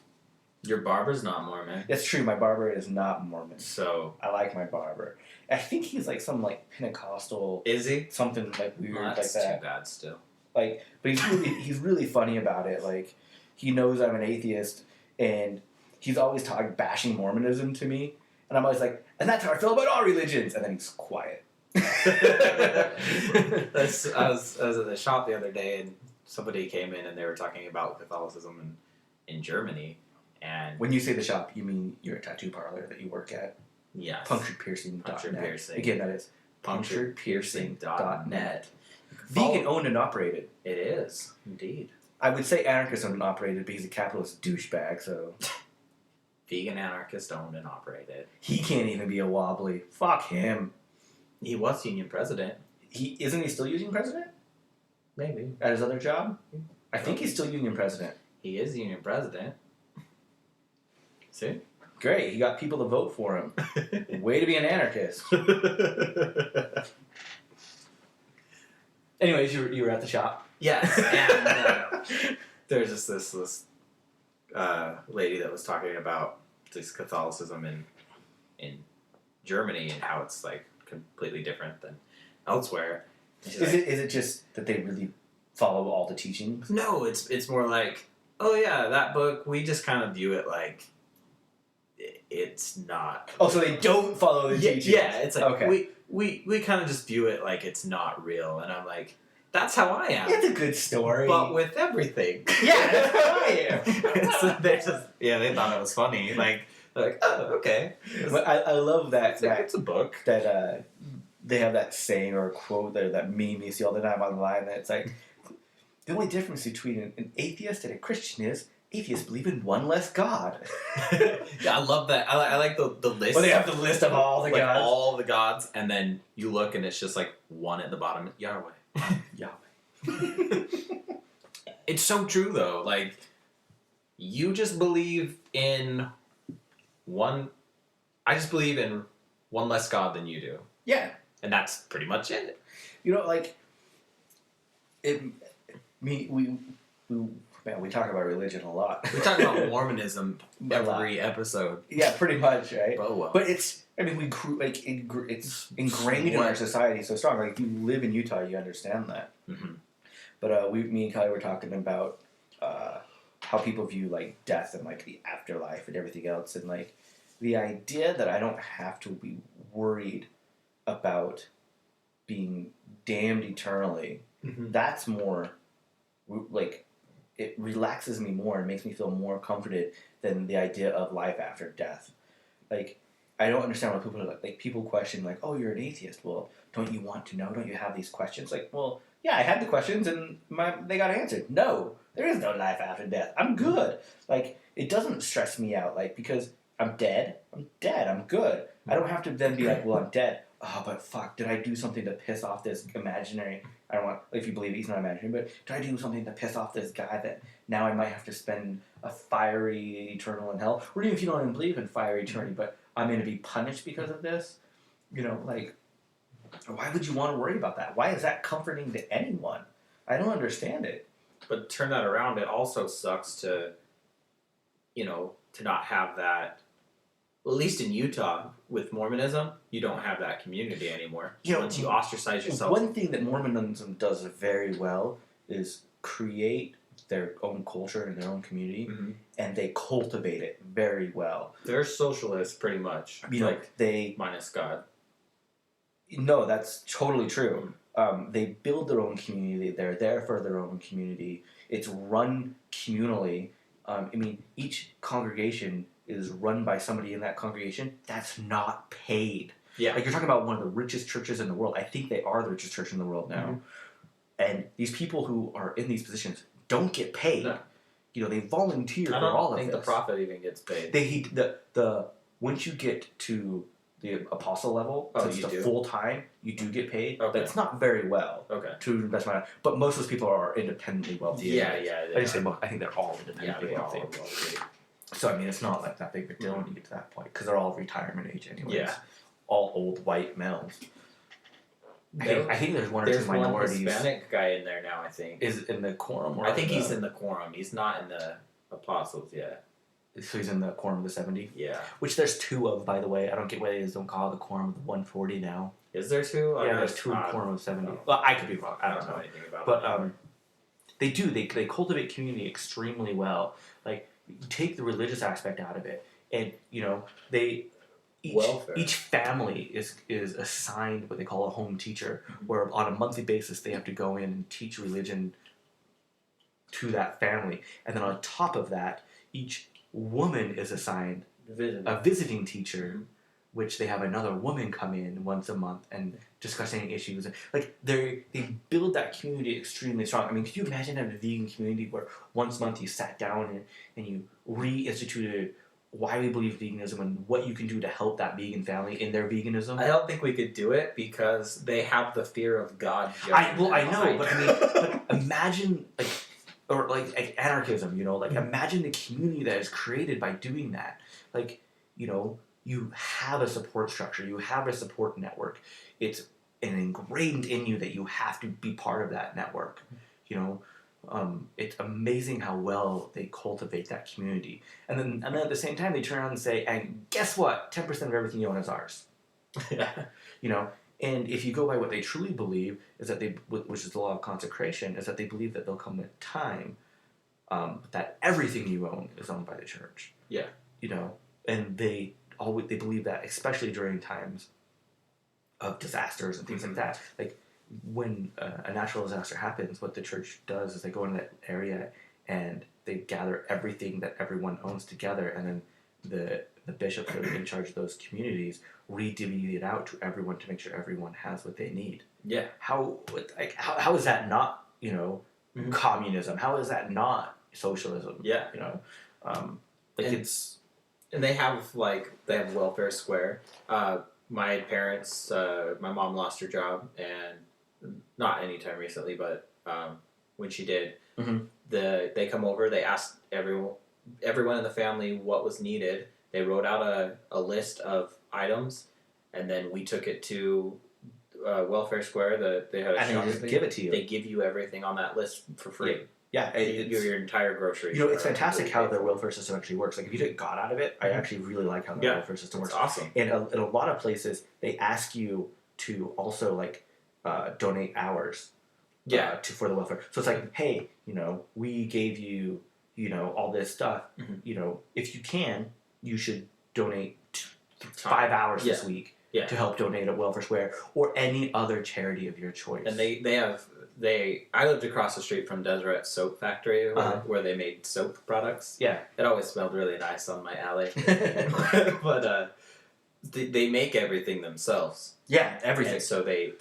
Your barber's not Mormon. That's true. My barber is not Mormon. So I like my barber. I think he's like some like Pentecostal. Is he? Something like weird That's like that. too bad still. But he's really funny about it. Like, he knows I'm an atheist, and he's always bashing Mormonism to me, and I'm always like, and that's how I feel about all religions. And then he's quiet. I was at the shop the other day, and somebody came in and they were talking about Catholicism in Germany. And when you say the shop, you mean your tattoo parlor that you work at? Yes. Puncturedpiercing.net. Punctured Piercing. Again, that is puncturedpiercing.net. Vegan owned and operated. It is, indeed. I would say anarchist owned and operated, but he's a capitalist douchebag, so... Vegan anarchist owned and operated. He can't even be a wobbly. Fuck him. He was union president. Isn't he still union president? Maybe. At his other job? I think he's still union president. He is union president. See? Great, he got people to vote for him. Way to be an anarchist. Anyways, you were at the shop. Yes, and there's just this lady that was talking about this Catholicism in Germany and how it's like completely different than elsewhere. Is it just that they really follow all the teachings? No, it's more like, oh yeah, that book, we just kind of view it like it's not. Oh, so they don't follow the teachings? Yeah, it's like, okay. we kind of just view it like it's not real, and I'm like, that's how I am. It's a good story. But with everything. Yeah, that's how I am. So they thought it was funny. Like, they're like, oh, okay. But I love that. It's a book. That they have that saying or a quote, that meme you see all the time online, that it's like, the only difference between an atheist and a Christian is atheists believe in one less God. Yeah, I love that. I like the list. Well, they have the list of all the gods. All the gods, and then you look and it's just like one at the bottom, Yahweh. Yahweh. It's so true though. Like, you just believe in one. I just believe in one less God than you do. Yeah. And that's pretty much it. Like, we talk about religion a lot. We talk about Mormonism every episode. Yeah, pretty much, right? Oh, well. But it's I mean, we grew it's ingrained in our society so strong. Like if you live in Utah, you understand that. Mm-hmm. But me and Kelly were talking about how people view like death and like the afterlife and everything else, and like the idea that I don't have to be worried about being damned eternally. Mm-hmm. That's more like it relaxes me more and makes me feel more comforted than the idea of life after death. Like I don't understand why people are like people question like, oh, you're an atheist. Well, don't you want to know? Don't you have these questions? Like, well, yeah, I had the questions and they got answered. No, there is no life after death. I'm good. Like it doesn't stress me out. Like because I'm dead. I'm dead. I'm good. I don't have to then be like, well, I'm dead. Oh, but fuck, did I do something to piss off this imaginary? I don't want, if you believe he's not imaginary, but did I do something to piss off this guy that now I might have to spend a fiery eternal in hell? Or even if you don't even believe in fiery eternity, but I'm going to be punished because of this? You know, like, why would you want to worry about that? Why is that comforting to anyone? I don't understand it. But turn that around, it also sucks to, to not have that. Well, at least in Utah, with Mormonism, you don't have that community anymore. Once you ostracize yourself. One thing that Mormonism does very well is create their own culture and their own community, and they cultivate it very well. They're socialists, pretty much. They minus God. No, that's totally true. They build their own community. They're there for their own community. It's run communally. Each congregation is run by somebody in that congregation that's not paid. Yeah. Like, you're talking about one of the richest churches in the world. I think they are the richest church in the world now. Mm-hmm. And these people who are in these positions don't get paid. No. They volunteer for all of this. I don't think the prophet even gets paid. Once you get to the apostle level, so it's the full time, you do get paid. Okay. But it's not very well. Okay. To the best of my knowledge. But most of those people are independently wealthy. Yeah. I think they're all independently wealthy. So, it's not like that big of a deal when you get to that point, because they're all retirement age anyways. Yeah. All old white males. I think there's one or two minorities. There's one Hispanic guy in there now, I think. Is in the quorum? Or I think he's in the quorum. He's not in the apostles yet. So he's in the quorum of the 70? Yeah. Which there's two of, by the way. I don't get why they don't call it the quorum of the 140 now. Is there two? Yeah, there's two in the quorum of 70. No. Well, I could be wrong. I don't know anything about that. But they do. They cultivate community extremely well. Like, you take the religious aspect out of it, and each family is assigned what they call a home teacher, where on a monthly basis they have to go in and teach religion to that family, and then on top of that, each woman is assigned a visiting teacher, which they have another woman come in once a month and discuss any issues. Like, they build that community extremely strong. Could you imagine having a vegan community where once a month you sat down and you reinstituted why we believe veganism and what you can do to help that vegan family in their veganism? I don't think we could do it because they have the fear of God. I know, but imagine like anarchism, imagine the community that is created by doing that. You have a support structure, you have a support network. It's ingrained in you that you have to be part of that network. It's amazing how well they cultivate that community. And then at the same time, they turn around and say, and guess what? 10% of everything you own is ours. And if you go by what they truly believe, is that which is the law of consecration, is that they believe that there'll come a time that everything you own is owned by the church. Yeah. And they believe that, especially during times of disasters and things like that. Like, when a natural disaster happens, what the church does is they go into that area and they gather everything that everyone owns together, and then the bishops that are in charge of those communities redistribute it out to everyone to make sure everyone has what they need. Yeah. How is that not communism? How is that not socialism? Yeah. And they have welfare square. My parents, my mom lost her job, and not anytime recently, but when she did, they come over. They asked everyone in the family what was needed. They wrote out a list of items, and then we took it to welfare square. They had a shop. And they just give it to you. They give you everything on that list for free. Yeah, your entire grocery. It's fantastic how their welfare system actually works. Like, if you take God out of it, I actually really like how their welfare system works. It's awesome. And in a lot of places, they ask you to also like donate hours. For the welfare. So it's like, hey, we gave you, all this stuff. If you can, you should donate 5 hours this week to help donate at Welfare Square or any other charity of your choice. And I lived across the street from Deseret Soap Factory where they made soap products. Yeah. It always smelled really nice on my alley. But they make everything themselves. Yeah, everything. And so they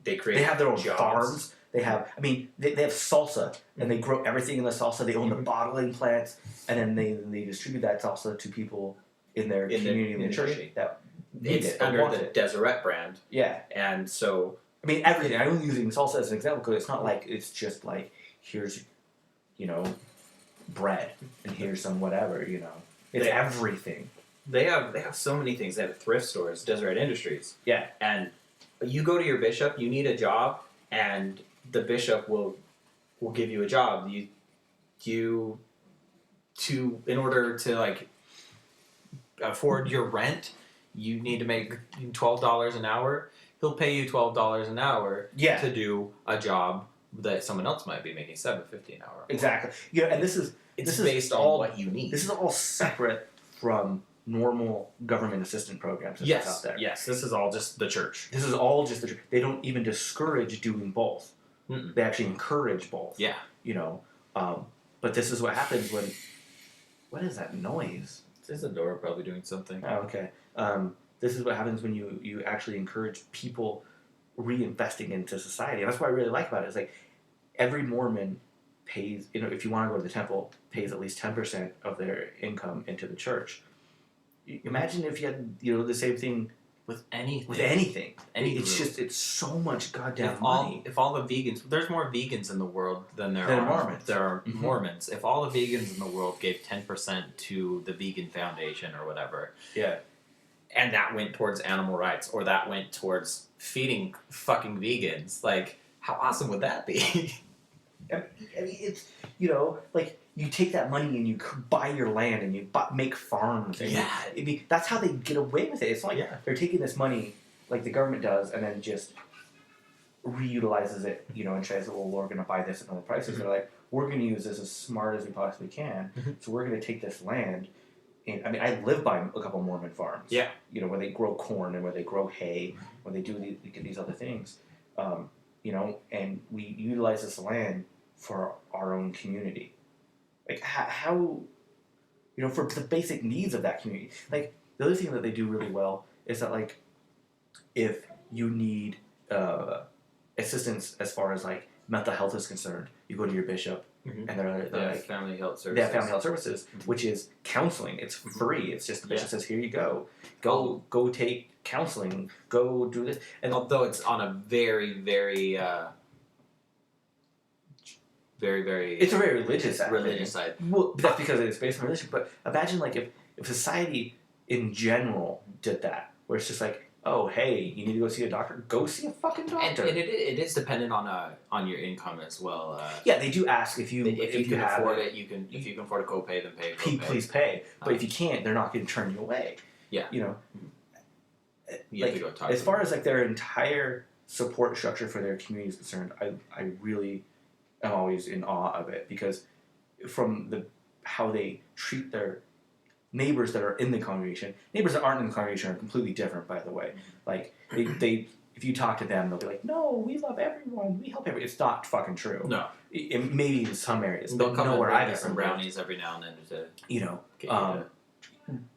create. They have their own jobs. farms. They have, they have salsa, and they grow everything in the salsa. They own the bottling plants, and then they distribute that salsa to people in their community, in the church. That it's under the Deseret brand. Yeah. And so... everything. I'm only using salsa as an example because it's not like, it's just like, here's, bread, and here's some whatever, It's everything. They have so many things. They have thrift stores, Deseret Industries. Yeah. And you go to your bishop, you need a job, and the bishop will give you a job. In order to like afford your rent, you need to make $12 an hour. He'll pay you $12 an hour to do a job that someone else might be making $7.50 an hour. Exactly. And this is based on what you need. This is all separate from normal government assistance programs that's out there. Yes, this is all just the church. This is all just the church. They don't even discourage doing both. Mm-mm. They actually encourage both. Yeah. But this is what happens when... What is that noise? It's a door probably doing something. Oh, okay. This is what happens when you actually encourage people reinvesting into society. And that's what I really like about it. Is like every Mormon pays, if you want to go to the temple, pays at least 10% of their income into the church. Imagine if you had, the same thing with anything. With anything. It's so much goddamn money. If all the vegans, there's more vegans in the world than there are Mormons. There are Mormons. If all the vegans in the world gave 10% to the Vegan Foundation or whatever, and that went towards animal rights or that went towards feeding fucking vegans, like how awesome would that be? I mean, it's like you take that money and you buy your land and you make farms. And that's how they get away with it. It's not like they're taking this money like the government does and then just reutilizes it, and says, well, we're going to buy this at other prices. Mm-hmm. They're like, we're going to use this as smart as we possibly can. Mm-hmm. So we're going to take this land. And I live by a couple Mormon farms. Yeah. Where they grow corn and where they grow hay, where they do these other things. And we utilize this land for our own community. Like, how for the basic needs of that community. Like, the other thing that they do really well is that, like, if you need assistance as far as, like, mental health is concerned, you go to your bishop, and they're like, family health services. They have family health services, which is counseling. It's free. It's just the bishop says, here you go. Go take counseling. Go do this. And although it's on a very, very... very, very... It's a very religious side. Well, that's because it's based on religion. But imagine, like, if society in general did that, where it's just like, oh, hey, you need to go see a doctor? Go see a fucking doctor. And it is dependent on your income as well. They do ask if you can afford it. If you can afford a copay, then pay. Please pay. But if you can't, they're not going to turn you away. Yeah. You have to go talk. As far as like their entire support structure for their community is concerned, I really am always in awe of it because from how they treat their neighbors that are in the congregation. Neighbors that aren't in the congregation are completely different, by the way. Like, they if you talk to them, they'll be like, no, we love everyone. We help everyone. It's not fucking true. No. Maybe in some areas. They'll come and bring some brownies every now and then to...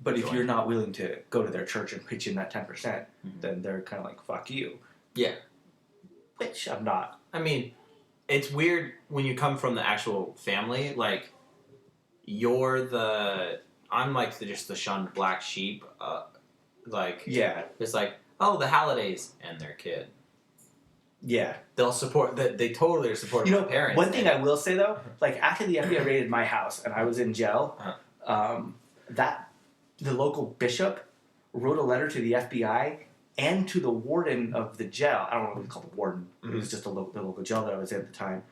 but if you're not willing to go to their church and pitch in that 10%, then they're kind of like, fuck you. Yeah. Which I'm not. I mean, it's weird when you come from the actual family. Like, I'm like just the shunned black sheep. It's like, oh, the holidays and their kid. Yeah. They'll support, they totally are supporting my parents. One thing I will say, though, like, after the FBI raided my house and I was in jail, the local bishop wrote a letter to the FBI and to the warden of the jail. I don't know what it was called, the warden. Mm-hmm. It was just the local jail that I was in at the time.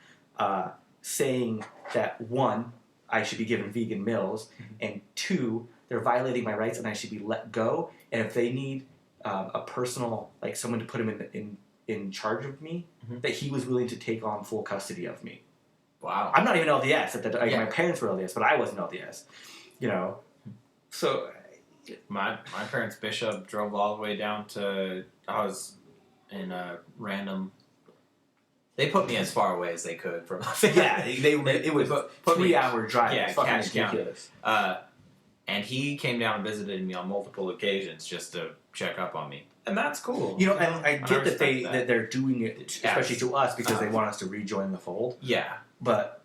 saying that, one, I should be given vegan meals, and two, they're violating my rights and I should be let go. And if they need a personal, like someone to put him in charge of me, that he was willing to take on full custody of me. Wow. I'm not even LDS. My parents were LDS, but I wasn't LDS. You know, so my parents' bishop drove all the way down to, I was in a random. They put me as far away as they could from. It was a 3-hour drive. Yeah, it's fucking Cache County. ridiculous. And he came down and visited me on multiple occasions just to check up on me, and that's cool. You know, I get that they're doing it, especially to us, because they want us to rejoin the fold. Yeah, but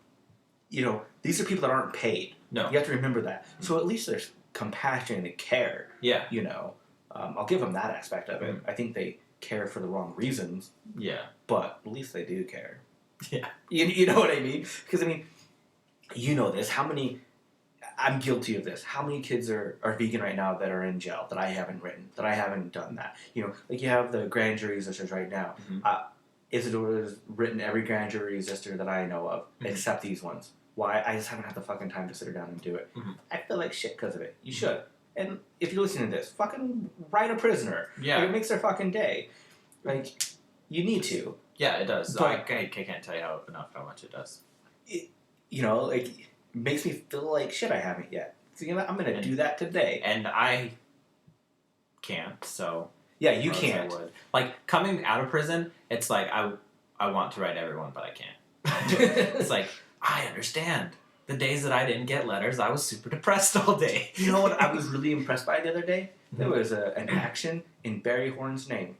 you know, these are people that aren't paid. No, you have to remember that. So at least there's compassion and care. Yeah, you know, I'll give them that aspect of it. I think they care for the wrong reasons. Yeah, but at least they do care. Yeah, you know what I mean? Because I mean, you know this. How many? I'm guilty of this. How many kids are vegan right now that are in jail that I haven't written, that I haven't done that? You know, like you have the grand jury resistors right now. Isadora's written every grand jury resistor that I know of, except these ones. Why? I just haven't had the fucking time to sit her down and do it. I feel like shit because of it. You should. And if you're listening to this, fucking write a prisoner. Yeah. Like, it makes their fucking day. Like, you need to. Yeah, it does. But, I can't tell you how much it does. You know, like, it makes me feel like shit I haven't yet. So, you know, I'm going to do that today. And I can't, so... Yeah, you can't. I would. Like, coming out of prison, it's like, I want to write everyone, but I can't. It's like, I understand. The days that I didn't get letters, I was super depressed all day. You know what I was really impressed by the other day? There was an action in Barry Horn's name.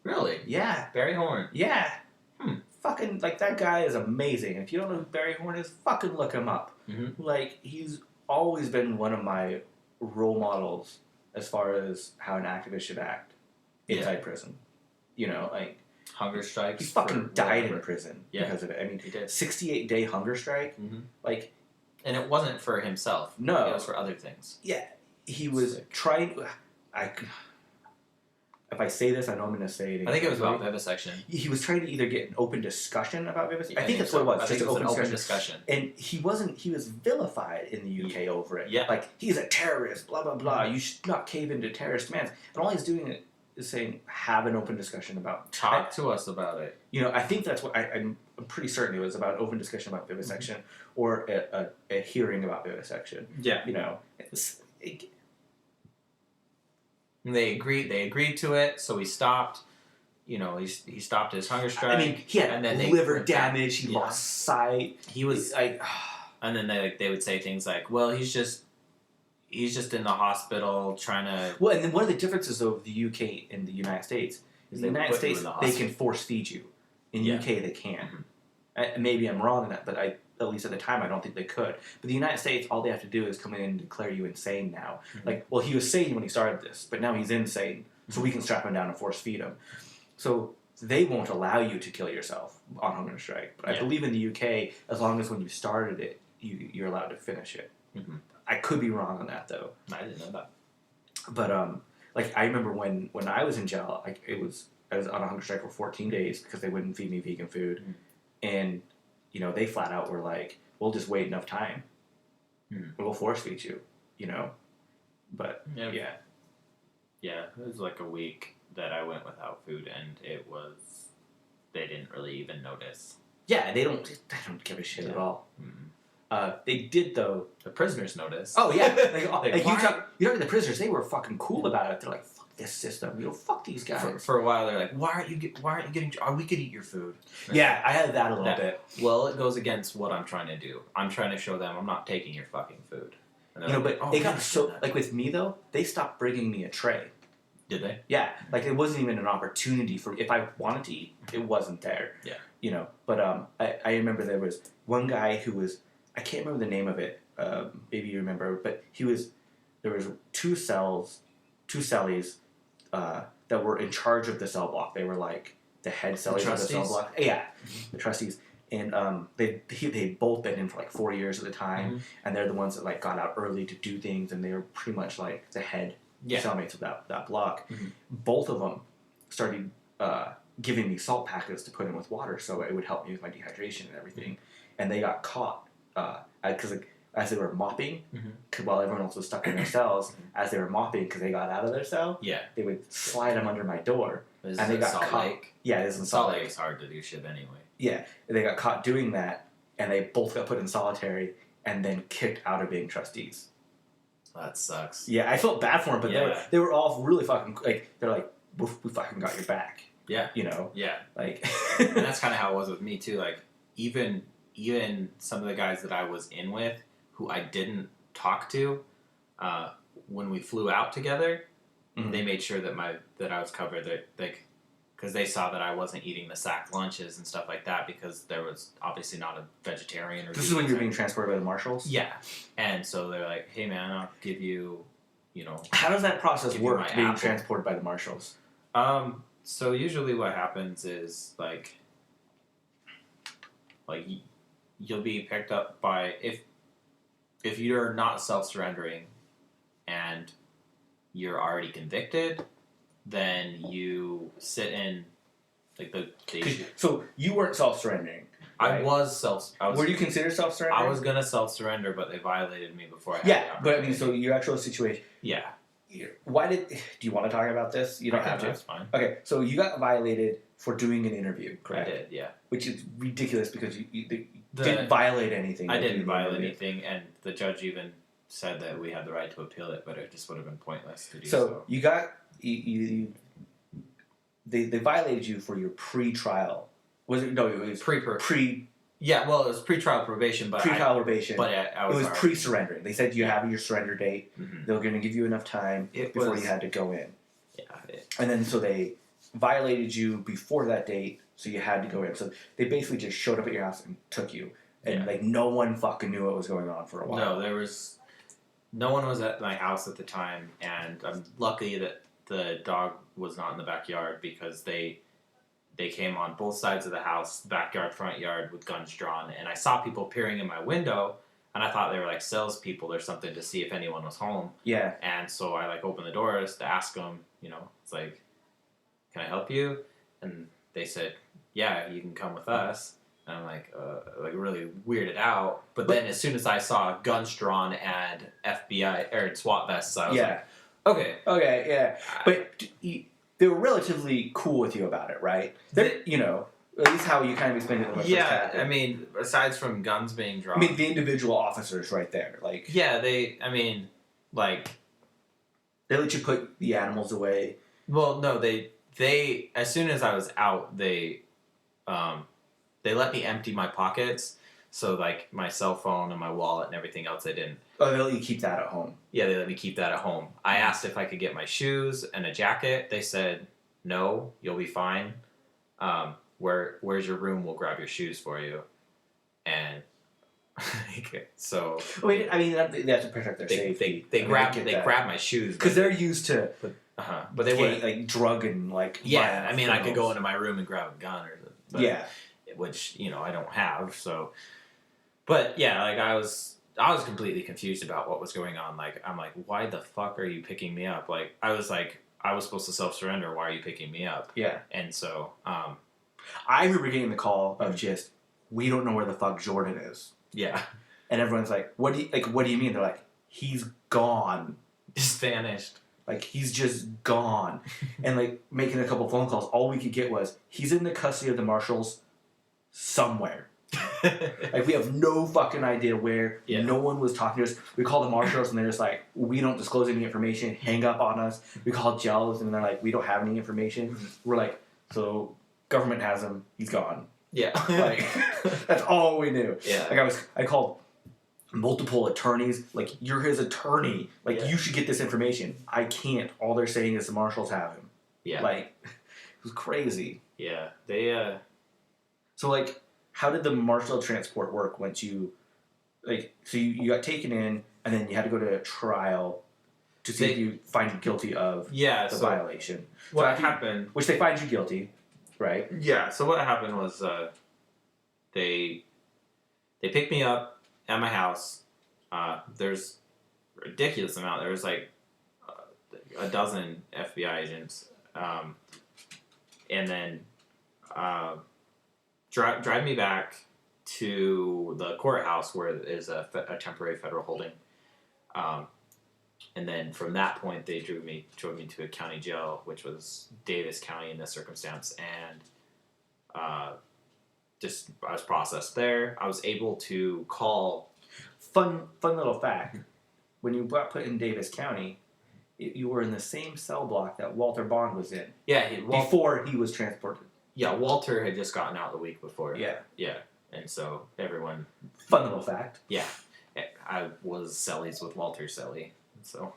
Really? Yeah. Barry Horn? Yeah. Fucking, like, that guy is amazing. If you don't know who Barry Horn is, fucking look him up. Like, he's always been one of my role models as far as how an activist should act inside prison. You know, like... Hunger strikes. He fucking died in prison because of it. I mean, he did. 68-day hunger strike. Like... And it wasn't for himself. No. It was for other things. Yeah. He was trying... If I say this, I know I'm going to say it. I think it was about vivisection. He was trying to either get an open discussion about vivisection. I think that's what it was. Just an open discussion. And he was vilified in the UK over it. Yeah. Like, he's a terrorist, blah, blah, blah. You should not cave into terrorist demands. And all he's doing is saying, have an open discussion about... Talk to us about it. You know, I think that's what... I'm pretty certain it was about open discussion about vivisection or a hearing about vivisection. Yeah. You know, They agreed to it, so he stopped. You know, he stopped his hunger strike. I mean, he had liver damage. He lost sight. He was like, and then they would say things like, "Well, he's just in the hospital trying to." Well, and then one of the differences of the UK and the United States is the United States they can force feed you. In the UK, they can't. Maybe I'm wrong in that, but at least at the time, I don't think they could. But the United States, all they have to do is come in and declare you insane now. Like, well, he was sane when he started this, but now he's insane, so we can strap him down and force feed him. So they won't allow you to kill yourself on hunger strike. But I believe in the UK, as long as when you started it, you're allowed to finish it. I could be wrong on that, though. I didn't know that. But like I remember when I was in jail, like I was on a hunger strike for 14 days because they wouldn't feed me vegan food, and you know, they flat out were like, we'll just wait enough time. We'll force feed you, you know? But, yeah. Yeah, it was like a week that I went without food, and they didn't really even notice. Yeah, they don't give a shit at all. They did, though. The prisoners noticed. Oh, yeah. Like you talk to the prisoners, they were fucking cool about it. They're like, fuck this system. You know, fuck these guys. For a while, they're like, why aren't you getting... we could eat your food. Yeah, I had that a little bit. Well, it goes against what I'm trying to do. I'm trying to show them I'm not taking your fucking food. You know, like, but it got so... Like, with me, though, they stopped bringing me a tray. Did they? Yeah. Like, it wasn't even an opportunity for... If I wanted to eat, it wasn't there. Yeah. You know, but I remember there was one guy who was... I can't remember the name of it. Maybe you remember, but there was two cellies that were in charge of the cell block. They were like the head cellies of the cell block. Yeah, the trustees. And they'd both been in for like 4 years at the time, and they're the ones that like got out early to do things, and they were pretty much like the head cellmates of that block. Both of them started giving me salt packets to put in with water, so it would help me with my dehydration and everything. and they got caught because as they were mopping, Mm-hmm. while everyone else was stuck in their cells, as they were mopping because they got out of their cell, Yeah. they would slide them under my door. This And they is got Salt caught. Lake. Yeah, it is in Salt Lake is hard to do shit anyway. Yeah, and they got caught doing that, and they both got put in solitary and then kicked out of being trustees. That sucks. Yeah, I felt bad for them, but Yeah. they were all really fucking like they're like we fucking got your back. Yeah. You know. Yeah. Like. And that's kind of how it was with me too. Like even some of the guys that I was in with, who I didn't talk to, when we flew out together, Mhm. they made sure that I was covered. That like, because they saw that I wasn't eating the sack lunches and stuff like that, because there was obviously not a vegetarian or. This is when you're being transported by the marshals. Yeah, and so they're like, "Hey man, I'll give you, you know." How does that process Give you work? my Being apple. transported by the marshals. So usually what happens is like you'll be picked up by if you're not self-surrendering and you're already convicted, then you sit in like the So you weren't self-surrendering. I right? was. Were you considered self-surrendering? I was gonna self-surrender, but they violated me before I had Yeah, the but I mean, opportunity. so your actual situation. Yeah. Why did? Do you want to talk about this? You don't have to. That's fine. Okay, so you got violated for doing an interview, correct? I did, yeah. Which is ridiculous because you The- didn't violate anything. I with didn't doing the violate interview. anything, and the judge even said that we had the right to appeal it, but it just would have been pointless to do So you got they violated you for your pre-trial. Was it no? It was pre Yeah, well, it was pre-trial probation, but pre-trial probation. But I it was already- pre-surrendering. They said you have your surrender date. Mhm. They were going to give you enough time It before was- you had to go in. Yeah. And then so they violated you before that date, so you had to go in. So they basically just showed up at your house and took you, and Yeah. like no one fucking knew what was going on for a while. No, no one was at my house at the time, and I'm lucky that the dog was not in the backyard because they came on both sides of the house, backyard, front yard, with guns drawn, and I saw people peering in my window, and I thought they were like salespeople or something to see if anyone was home. Yeah. And so I like opened the doors to ask them, it's like, can I help you? And they said, yeah, you can come with us. And I'm like really weirded out. But then as soon as I saw guns drawn and FBI or SWAT vests, I was like, okay. Okay, yeah. But they were relatively cool with you about it, right? At least how you kind of explained it in the first Yeah, chapter. I mean, aside from guns being drawn. I mean, the individual officers right there, like... Yeah, they let you put the animals away. Well, no, they as soon as I was out, they let me empty my pockets, so like my cell phone and my wallet and everything else they didn't. Oh, they let you keep that at home. Yeah, they let me keep that at home. I asked if I could get my shoes and a jacket. They said, no, you'll be fine. Where's your room? We'll grab your shoes for you. And so... Wait, I mean, they have to protect their safety. They grab my shoes. Because they're used to... But they wouldn't... like, drug and, like... Yeah, I mean, I could go into my room and grab a gun. Yeah. Which, I don't have, so... But, yeah, like, I was completely confused about what was going on. Like, I'm like, why the fuck are you picking me up? Like, I was supposed to self-surrender. Why are you picking me up? Yeah. And so, I remember getting the call of just, we don't know where the fuck Jordan is. Yeah. And everyone's like, what do you mean? They're like, he's gone. Just vanished. Like, he's just gone. And, like, making a couple phone calls, all we could get was, he's in the custody of the marshals somewhere. Like, we have no fucking idea where. Yeah. No one was talking to us. We call the marshals, and they're just like, we don't disclose any information. Hang up on us. We call jails, and they're like, we don't have any information. We're like, so government has him. He's gone. Yeah. Like, that's all we knew. Yeah. Like, I called multiple attorneys. Like, you're his attorney. Like, you should get this information. I can't. All they're saying is the marshals have him. Yeah. Like, it was crazy. Yeah. They, So, like, how did the marshal transport work once you, like, so you got taken in, and then you had to go to a trial to see if you find you guilty of the violation. What happened... Which they find you guilty, right? Yeah, so what happened was they picked me up at my house. There's a ridiculous amount. There was like a dozen FBI agents. And then drive me back to the courthouse where is a temporary federal holding. And then from that point, they drove me to a county jail, which was Davis County in this circumstance, and I was processed there. I was able to call. Fun little fact: when you got put in Davis County, you were in the same cell block that Walter Bond was in. Yeah, before he was transported. Yeah, Walter had just gotten out the week before. Yeah, and so everyone. Fun little fact. Yeah, I was cellies with Walter Celly, so.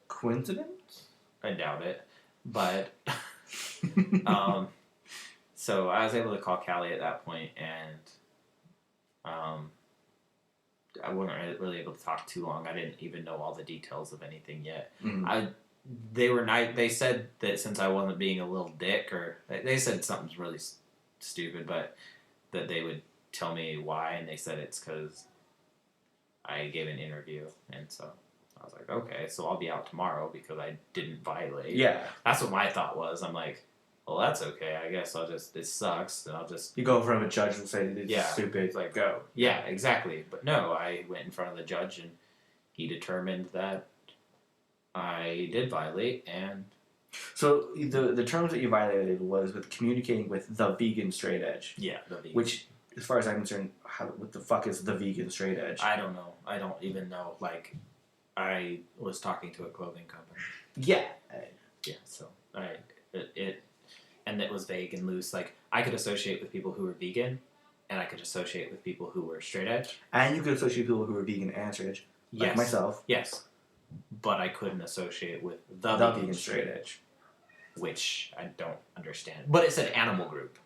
Coincidence? I doubt it, but. So I was able to call Callie at that point, and I wasn't really able to talk too long. I didn't even know all the details of anything yet. They were nice. They said that since I wasn't being a little dick, or they said something's really stupid, but that they would tell me why, and they said it's because I gave an interview, and so I was like, okay, so I'll be out tomorrow because I didn't violate. Yeah, that's what my thought was. I'm like, well, that's okay. I guess this sucks, and I'll just... You go in front of a judge and say, it's stupid, like, go. Yeah, exactly. But no, I went in front of the judge, and he determined that I did violate, and... So, the terms that you violated was with communicating with the vegan straight edge. Yeah, the vegan. Which, as far as I'm concerned, what the fuck is the vegan straight edge? I don't know. I don't even know. Like, I was talking to a clothing company. Yeah. Yeah, so and it was vague and loose. Like, I could associate with people who were vegan, and I could associate with people who were straight edge. And you could associate with people who were vegan and straight edge. Like myself. Yes. But I couldn't associate with the vegan straight edge. Which I don't understand. But it said animal group,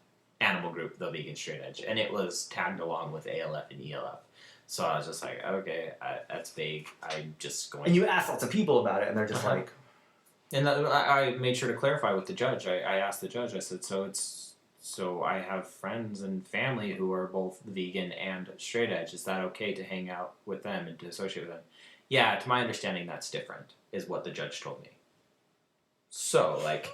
the vegan straight edge. And it was tagged along with ALF and ELF. So I was just like, okay, that's vague. I'm just going... And you asked lots of people about it, and they're just like... And I made sure to clarify with the judge. I asked the judge, I said, so I have friends and family who are both vegan and straight edge. Is that okay to hang out with them and to associate with them? Yeah, to my understanding, that's different, is what the judge told me. So, like,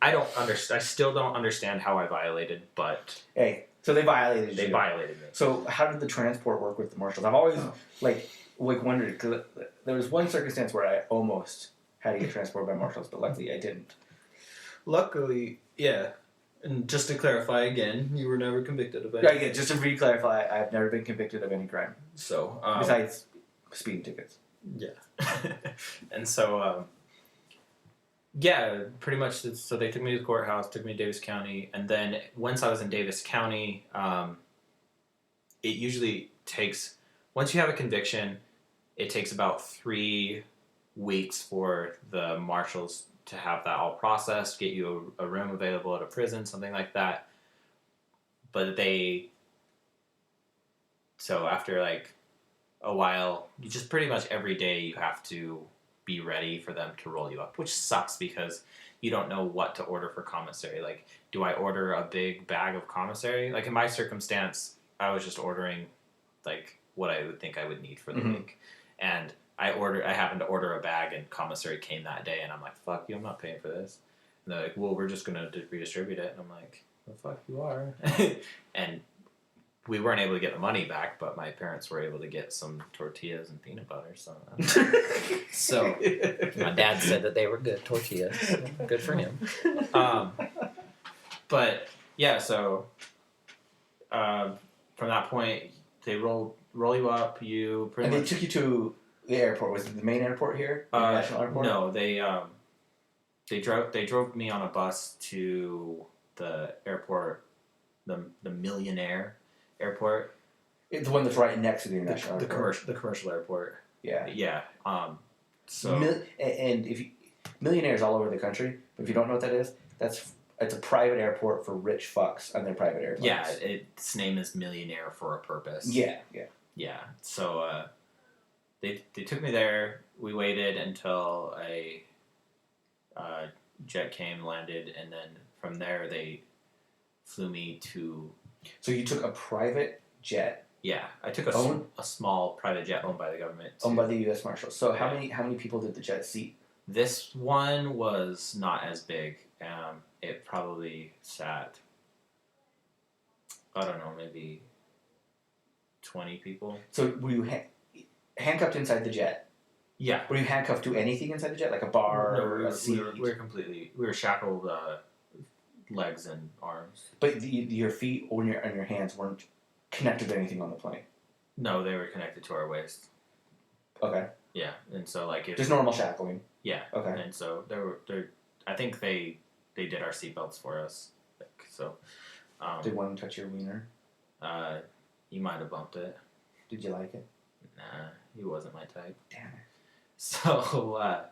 I still don't understand how I violated, but... Hey, so they violated you. They violated me. So how did the transport work with the marshals? I've always, wondered, because there was one circumstance where I almost had to get transported by marshals, but luckily I didn't. Luckily, yeah. And just to clarify again, you were never convicted of anything. Yeah, just to re-clarify, I've never been convicted of any crime. So, besides speeding tickets. Yeah. And so, yeah, pretty much, so they took me to the courthouse, took me to Davis County, and then once I was in Davis County, it usually takes, once you have a conviction, it takes about 3 weeks for the marshals to have that all processed, get you a room available at a prison, something like that. But so after like a while, you just pretty much every day you have to be ready for them to roll you up, which sucks because you don't know what to order for commissary. Like, do I order a big bag of commissary? Like in my circumstance, I was just ordering like what I would think I would need for the week. And I happened to order a bag and commissary came that day and I'm like, fuck you, I'm not paying for this. And they're like, well, we're just going to redistribute it. And I'm like, the fuck you are. And we weren't able to get the money back, but my parents were able to get some tortillas and peanut butter. So my dad said that they were good tortillas. Good for him. But yeah, so from that point, they roll you up. You pretty and much... they took you to the airport. Was it the main airport here? International airport? No, they drove me on a bus to the airport, the Millionaire Airport. It's the one that's right next to the international airport. The commercial airport. Yeah. Yeah. So and if you, millionaires all over the country, but if you don't know what that is, it's a private airport for rich fucks on their private airplanes. Yeah, its name is Millionaire for a purpose. Yeah. Yeah. So they took me there. We waited until a jet came, landed, and then from there they flew me to... So you took a private jet? Yeah, I took a small private jet owned by the government. Owned by the U.S. Marshals. So how many people did the jet seat? This one was not as big. It probably sat I don't know, maybe 20 people. So were you handcuffed inside the jet? Yeah. Were you handcuffed to anything inside the jet, like a bar No, or a seat? we were shackled legs and arms. But your feet or your hands weren't connected to anything on the plane? No, they were connected to our waist. Okay. Yeah, and so like if... Just normal shackling? Yeah. Okay. And so I think they did our seatbelts for us. Like, so... Did one touch your wiener? You might have bumped it. Did you like it? Nah, he wasn't my type. Damn it. So,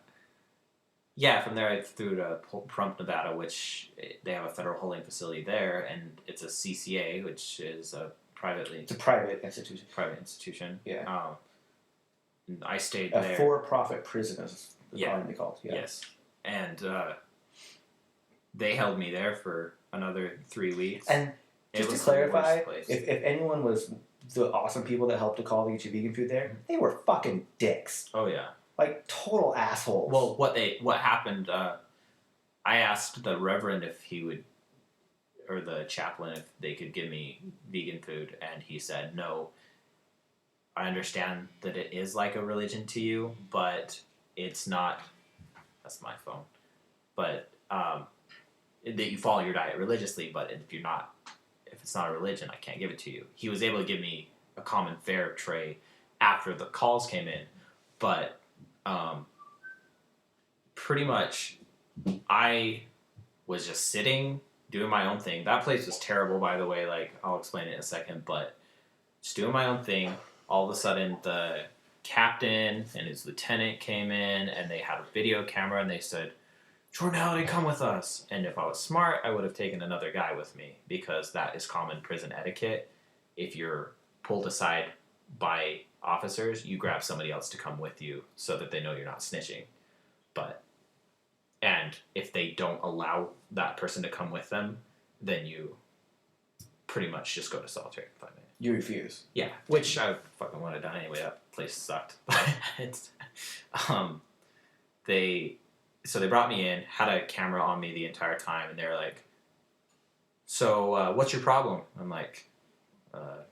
yeah, from there I flew to Pahrump, Nevada, which they have a federal holding facility there, and it's a CCA, which is a It's a private institution. Private institution. Yeah. I stayed A there. for-profit prison is Yeah. commonly called. Yeah. Yes. And they held me there for another 3 weeks. And It just to was the worst clarify, place. if anyone was the awesome people that helped to call to get you vegan food there, they were fucking dicks. Oh yeah. Like total assholes. Well, what happened? I asked the reverend if he would, or the chaplain, if they could give me vegan food, and he said no. I understand that it is like a religion to you, but it's not. That's my phone. But that you follow your diet religiously, but if it's not a religion, I can't give it to you. He was able to give me a common fare tray after the calls came in, but pretty much I was just sitting, doing my own thing. That place was terrible, by the way, like, I'll explain it in a second, but just doing my own thing. All of a sudden, the captain and his lieutenant came in, and they had a video camera, and they said, Jordan, come with us. And if I was smart, I would have taken another guy with me, because that is common prison etiquette. If you're pulled aside by officers, you grab somebody else to come with you so that they know you're not snitching. And if they don't allow that person to come with them, then you pretty much just go to solitary confinement. You refuse. Yeah, which I fucking would have done anyway. That place sucked. So they brought me in, had a camera on me the entire time, and they were like, so what's your problem? I'm like, I'm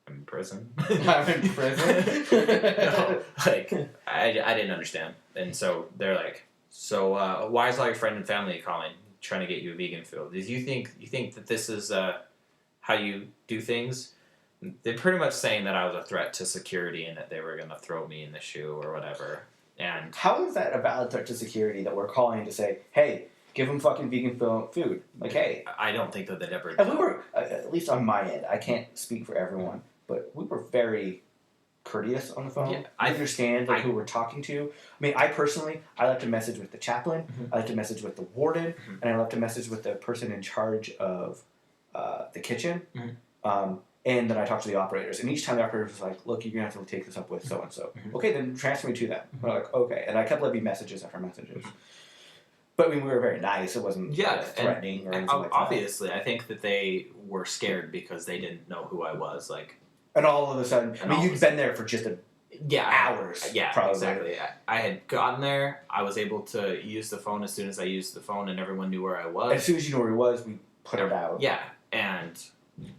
in prison. I'm in prison? No, like, I didn't understand. And so they're like, so why is all your friend and family calling, trying to get you a vegan food? Do you think that this is how you do things? They're pretty much saying that I was a threat to security and that they were going to throw me in the shoe or whatever. And how is that a valid threat to security that we're calling to say, hey, give them fucking vegan food? Like, hey. I don't think that they'd ever... And we were, at least on my end, I can't speak for everyone, but we were very courteous on the phone. Yeah, I understand who we're talking to. I mean, I personally, I like to message with the chaplain, Mm-hmm. I like to message with the warden, and I like to message with the person in charge of the kitchen. Mm-hmm. And then I talk to the operators. And each time the operator was like, look, you're going to have to take this up with so-and-so. Mm-hmm. Okay, then transfer me to them. We're like, okay. And I kept leaving messages after messages. But I mean, we were very nice. It wasn't threatening or anything like that. Obviously, I think that they were scared because they didn't know who I was. Like, and all of a sudden, I mean, you'd been there for just hours. Yeah, probably. exactly. I had gotten there. I was able to use the phone as soon as I used the phone, and everyone knew where I was. As soon as you knew where he was, we put it out. Yeah, and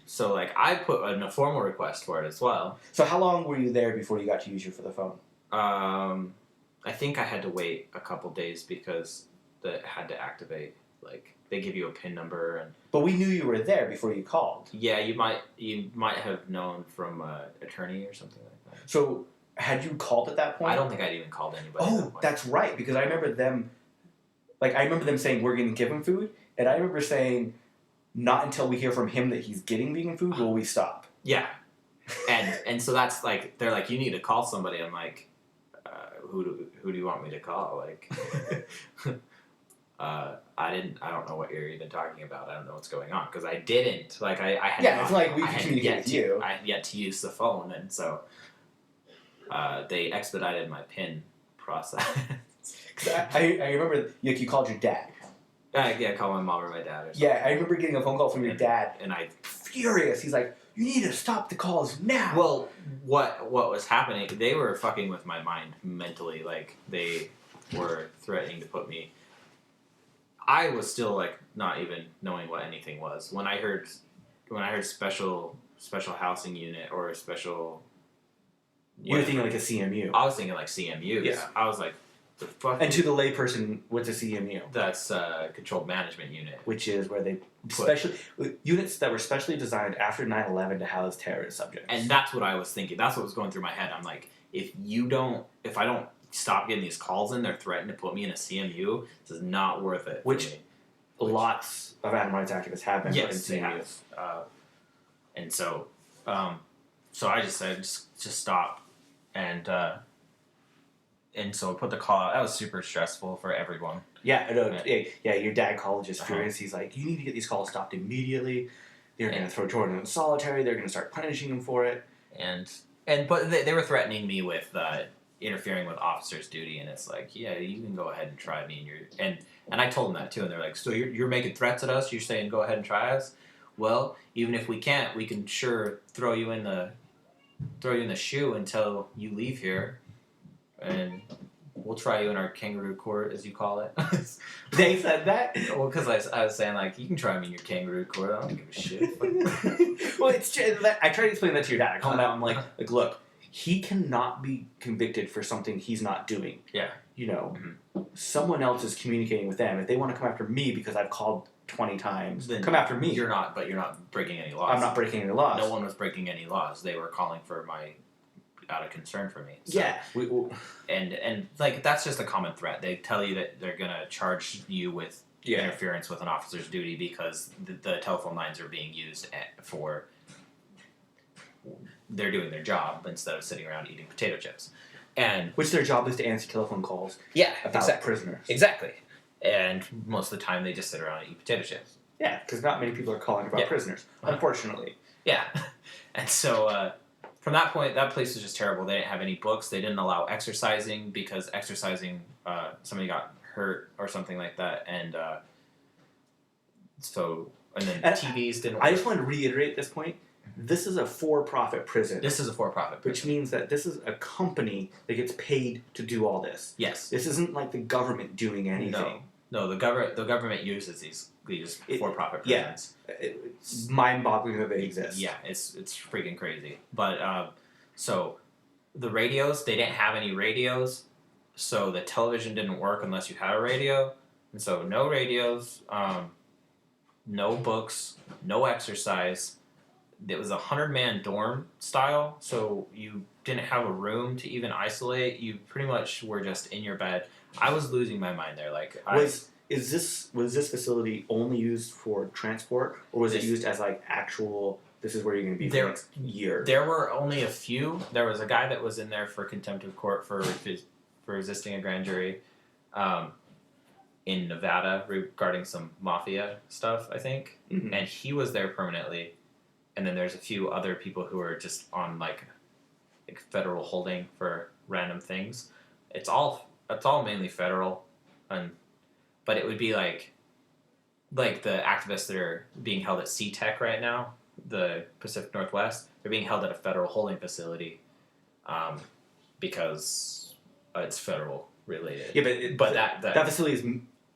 so like I put in a formal request for it as well. So how long were you there before you got to use your for the phone? I think I had to wait a couple days because it had to activate. Like, they give you a PIN number, and but we knew you were there before you called. Yeah, you might have known from an attorney or something like that. So had you called at that point? I don't think I'd even called anybody. At that point. That's right, because I remember them. Like, I remember them saying we're going to give him food, and I remember saying, not until we hear from him that he's getting vegan food will we stop. Yeah, and so that's like, they're like, you need to call somebody. I'm like, who do you want me to call? Like, I don't know what you're even talking about. I don't know what's going on, because I didn't. Like, I had yeah, it's like we can communicate with you. I had yet to use the phone, and so they expedited my PIN process. I remember you called your dad. Yeah, call my mom or my dad or something. Yeah, I remember getting a phone call from your dad. And I... Furious. He's like, you need to stop the calls now. Well, what was happening, they were fucking with my mind mentally. Like, they were threatening to put me... I was still, like, not even knowing what anything was. When I heard special housing unit or a special, You were thinking like a CMU. I was thinking like CMUs. Yeah. I was like, the fuck. And to the layperson, what's a CMU? That's controlled management unit. Which is where they units that were specially designed after 9/11 to house terrorist subjects. And that's what I was thinking. That's what was going through my head. I'm like, if I don't stop getting these calls in, they're threatening to put me in a CMU. This is not worth it. Which lots of animal rights activists have been put in CMUs. And so I just said, just stop. And so I put the call out. That was super stressful for everyone. Yeah, no, yeah. Your dad called just furious. He's like, you need to get these calls stopped immediately. They're going to throw Jordan in solitary. They're going to start punishing him for it. But they were threatening me with interfering with officers' duty, and it's like, yeah, you can go ahead and try me, and I told them that too, and they're like, so you're making threats at us? You're saying go ahead and try us? Well, even if we can't, we can sure throw you in the shoe until you leave here, and we'll try you in our kangaroo court, as you call it. They said that? Well, because I was saying, like, you can try me in your kangaroo court. I don't give a shit. Well, it's true. I tried to explain that to your dad. I called him out. I'm like, look, he cannot be convicted for something he's not doing. Yeah. You know, someone else is communicating with them. If they want to come after me because I've called 20 times, then come after me. You're not breaking any laws. I'm not breaking any laws. No one was breaking any laws. They were calling for out of concern for me. So, yeah. And like, that's just a common threat. They tell you that they're going to charge you with interference with an officer's duty because the telephone lines are being used for, they're doing their job instead of sitting around eating potato chips. And which their job is to answer telephone calls about prisoners. Exactly. And most of the time they just sit around and eat potato chips. Yeah, because not many people are calling about prisoners, unfortunately. Yeah. And so from that point, that place was just terrible. They didn't have any books. They didn't allow exercising because somebody got hurt or something like that. And then TVs didn't work. I just want to reiterate this point. This is a for-profit prison. This is a for-profit prison. Which means that this is a company that gets paid to do all this. Yes. This isn't like the government doing anything. No, the government uses these for-profit prisons. Yeah. It's mind-boggling that they exist. Yeah, it's freaking crazy. But so the radios, they didn't have any radios, so the television didn't work unless you had a radio. And so no radios, no books, no exercise. It was a 100-man dorm style, so you didn't have a room to even isolate. You pretty much were just in your bed. I was losing my mind there. Was this facility only used for transport, or was it used as like actual? This is where you're going to be for the next year. There were only a few. There was a guy that was in there for contempt of court for resisting a grand jury, in Nevada regarding some mafia stuff, I think, and he was there permanently. And then there's a few other people who are just on like federal holding for random things. It's all mainly federal, but it would be like the activists that are being held at SeaTech right now, the Pacific Northwest. They're being held at a federal holding facility, because it's federal related. Yeah, but that facility is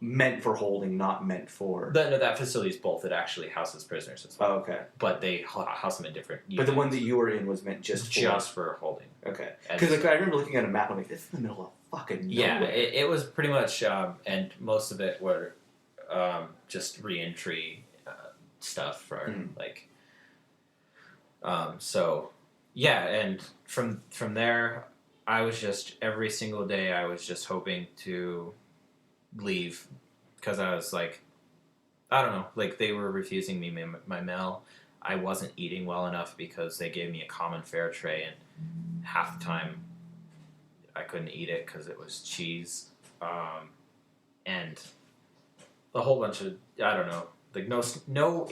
meant for holding, not meant for... No, that facility is both. It actually houses prisoners as well. Oh, okay. But they house them in different units. But the one that you were in was meant just for holding. Okay. Because I remember looking at a map, I'm like, this is in the middle of fucking nowhere. Yeah, it was pretty much, and most of it were just re-entry stuff for, so, yeah, and from there, I was just, every single day, I was just hoping to leave, because I was like, I don't know, like they were refusing me my mail. I wasn't eating well enough because they gave me a common fare tray, and half the time I couldn't eat it because it was cheese, and a whole bunch of, I don't know, like no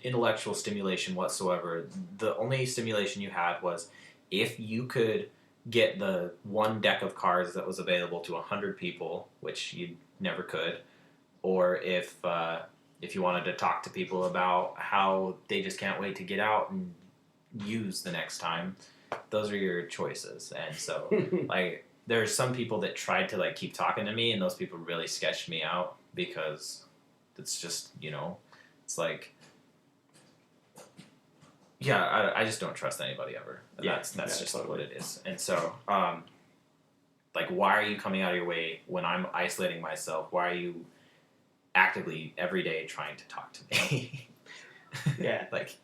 intellectual stimulation whatsoever. The only stimulation you had was if you could get the one deck of cards that was available to 100 people, which you never could, or if you wanted to talk to people about how they just can't wait to get out and use the next time, those are your choices. And so, like, there's some people that tried to, like, keep talking to me, and those people really sketched me out because it's just, it's like, yeah, I just don't trust anybody ever. And Yeah, that's yeah, just totally. what it is. And so, like, why are you coming out of your way when I'm isolating myself? Why are you actively every day trying to talk to me? Yeah. Like,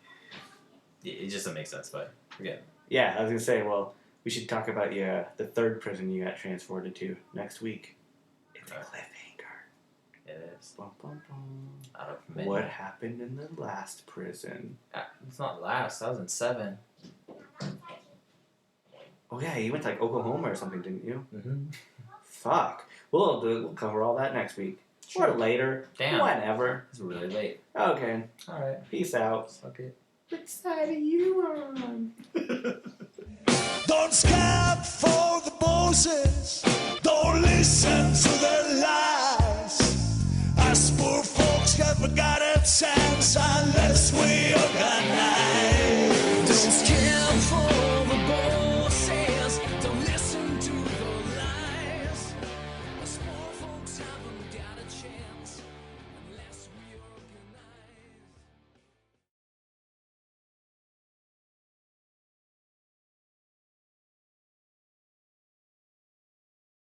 it just doesn't make sense. But forget. Yeah, I was gonna say, well, we should talk about the third prison you got transported to next week. It's a Okay. cliffhanger. It is Bum, bum, bum. out of many. What happened in the last prison? It's not last. That was in 7. Oh yeah, you went to like Oklahoma or something, didn't you? Mm-hmm. Fuck. We'll cover all that next week. Or later. Damn. Whenever. It's really late. Okay. All right. Peace out. Suck it. Which side are you on? Don't scout for the bosses. Don't listen to their lies. Us poor folks have forgotten sense unless we are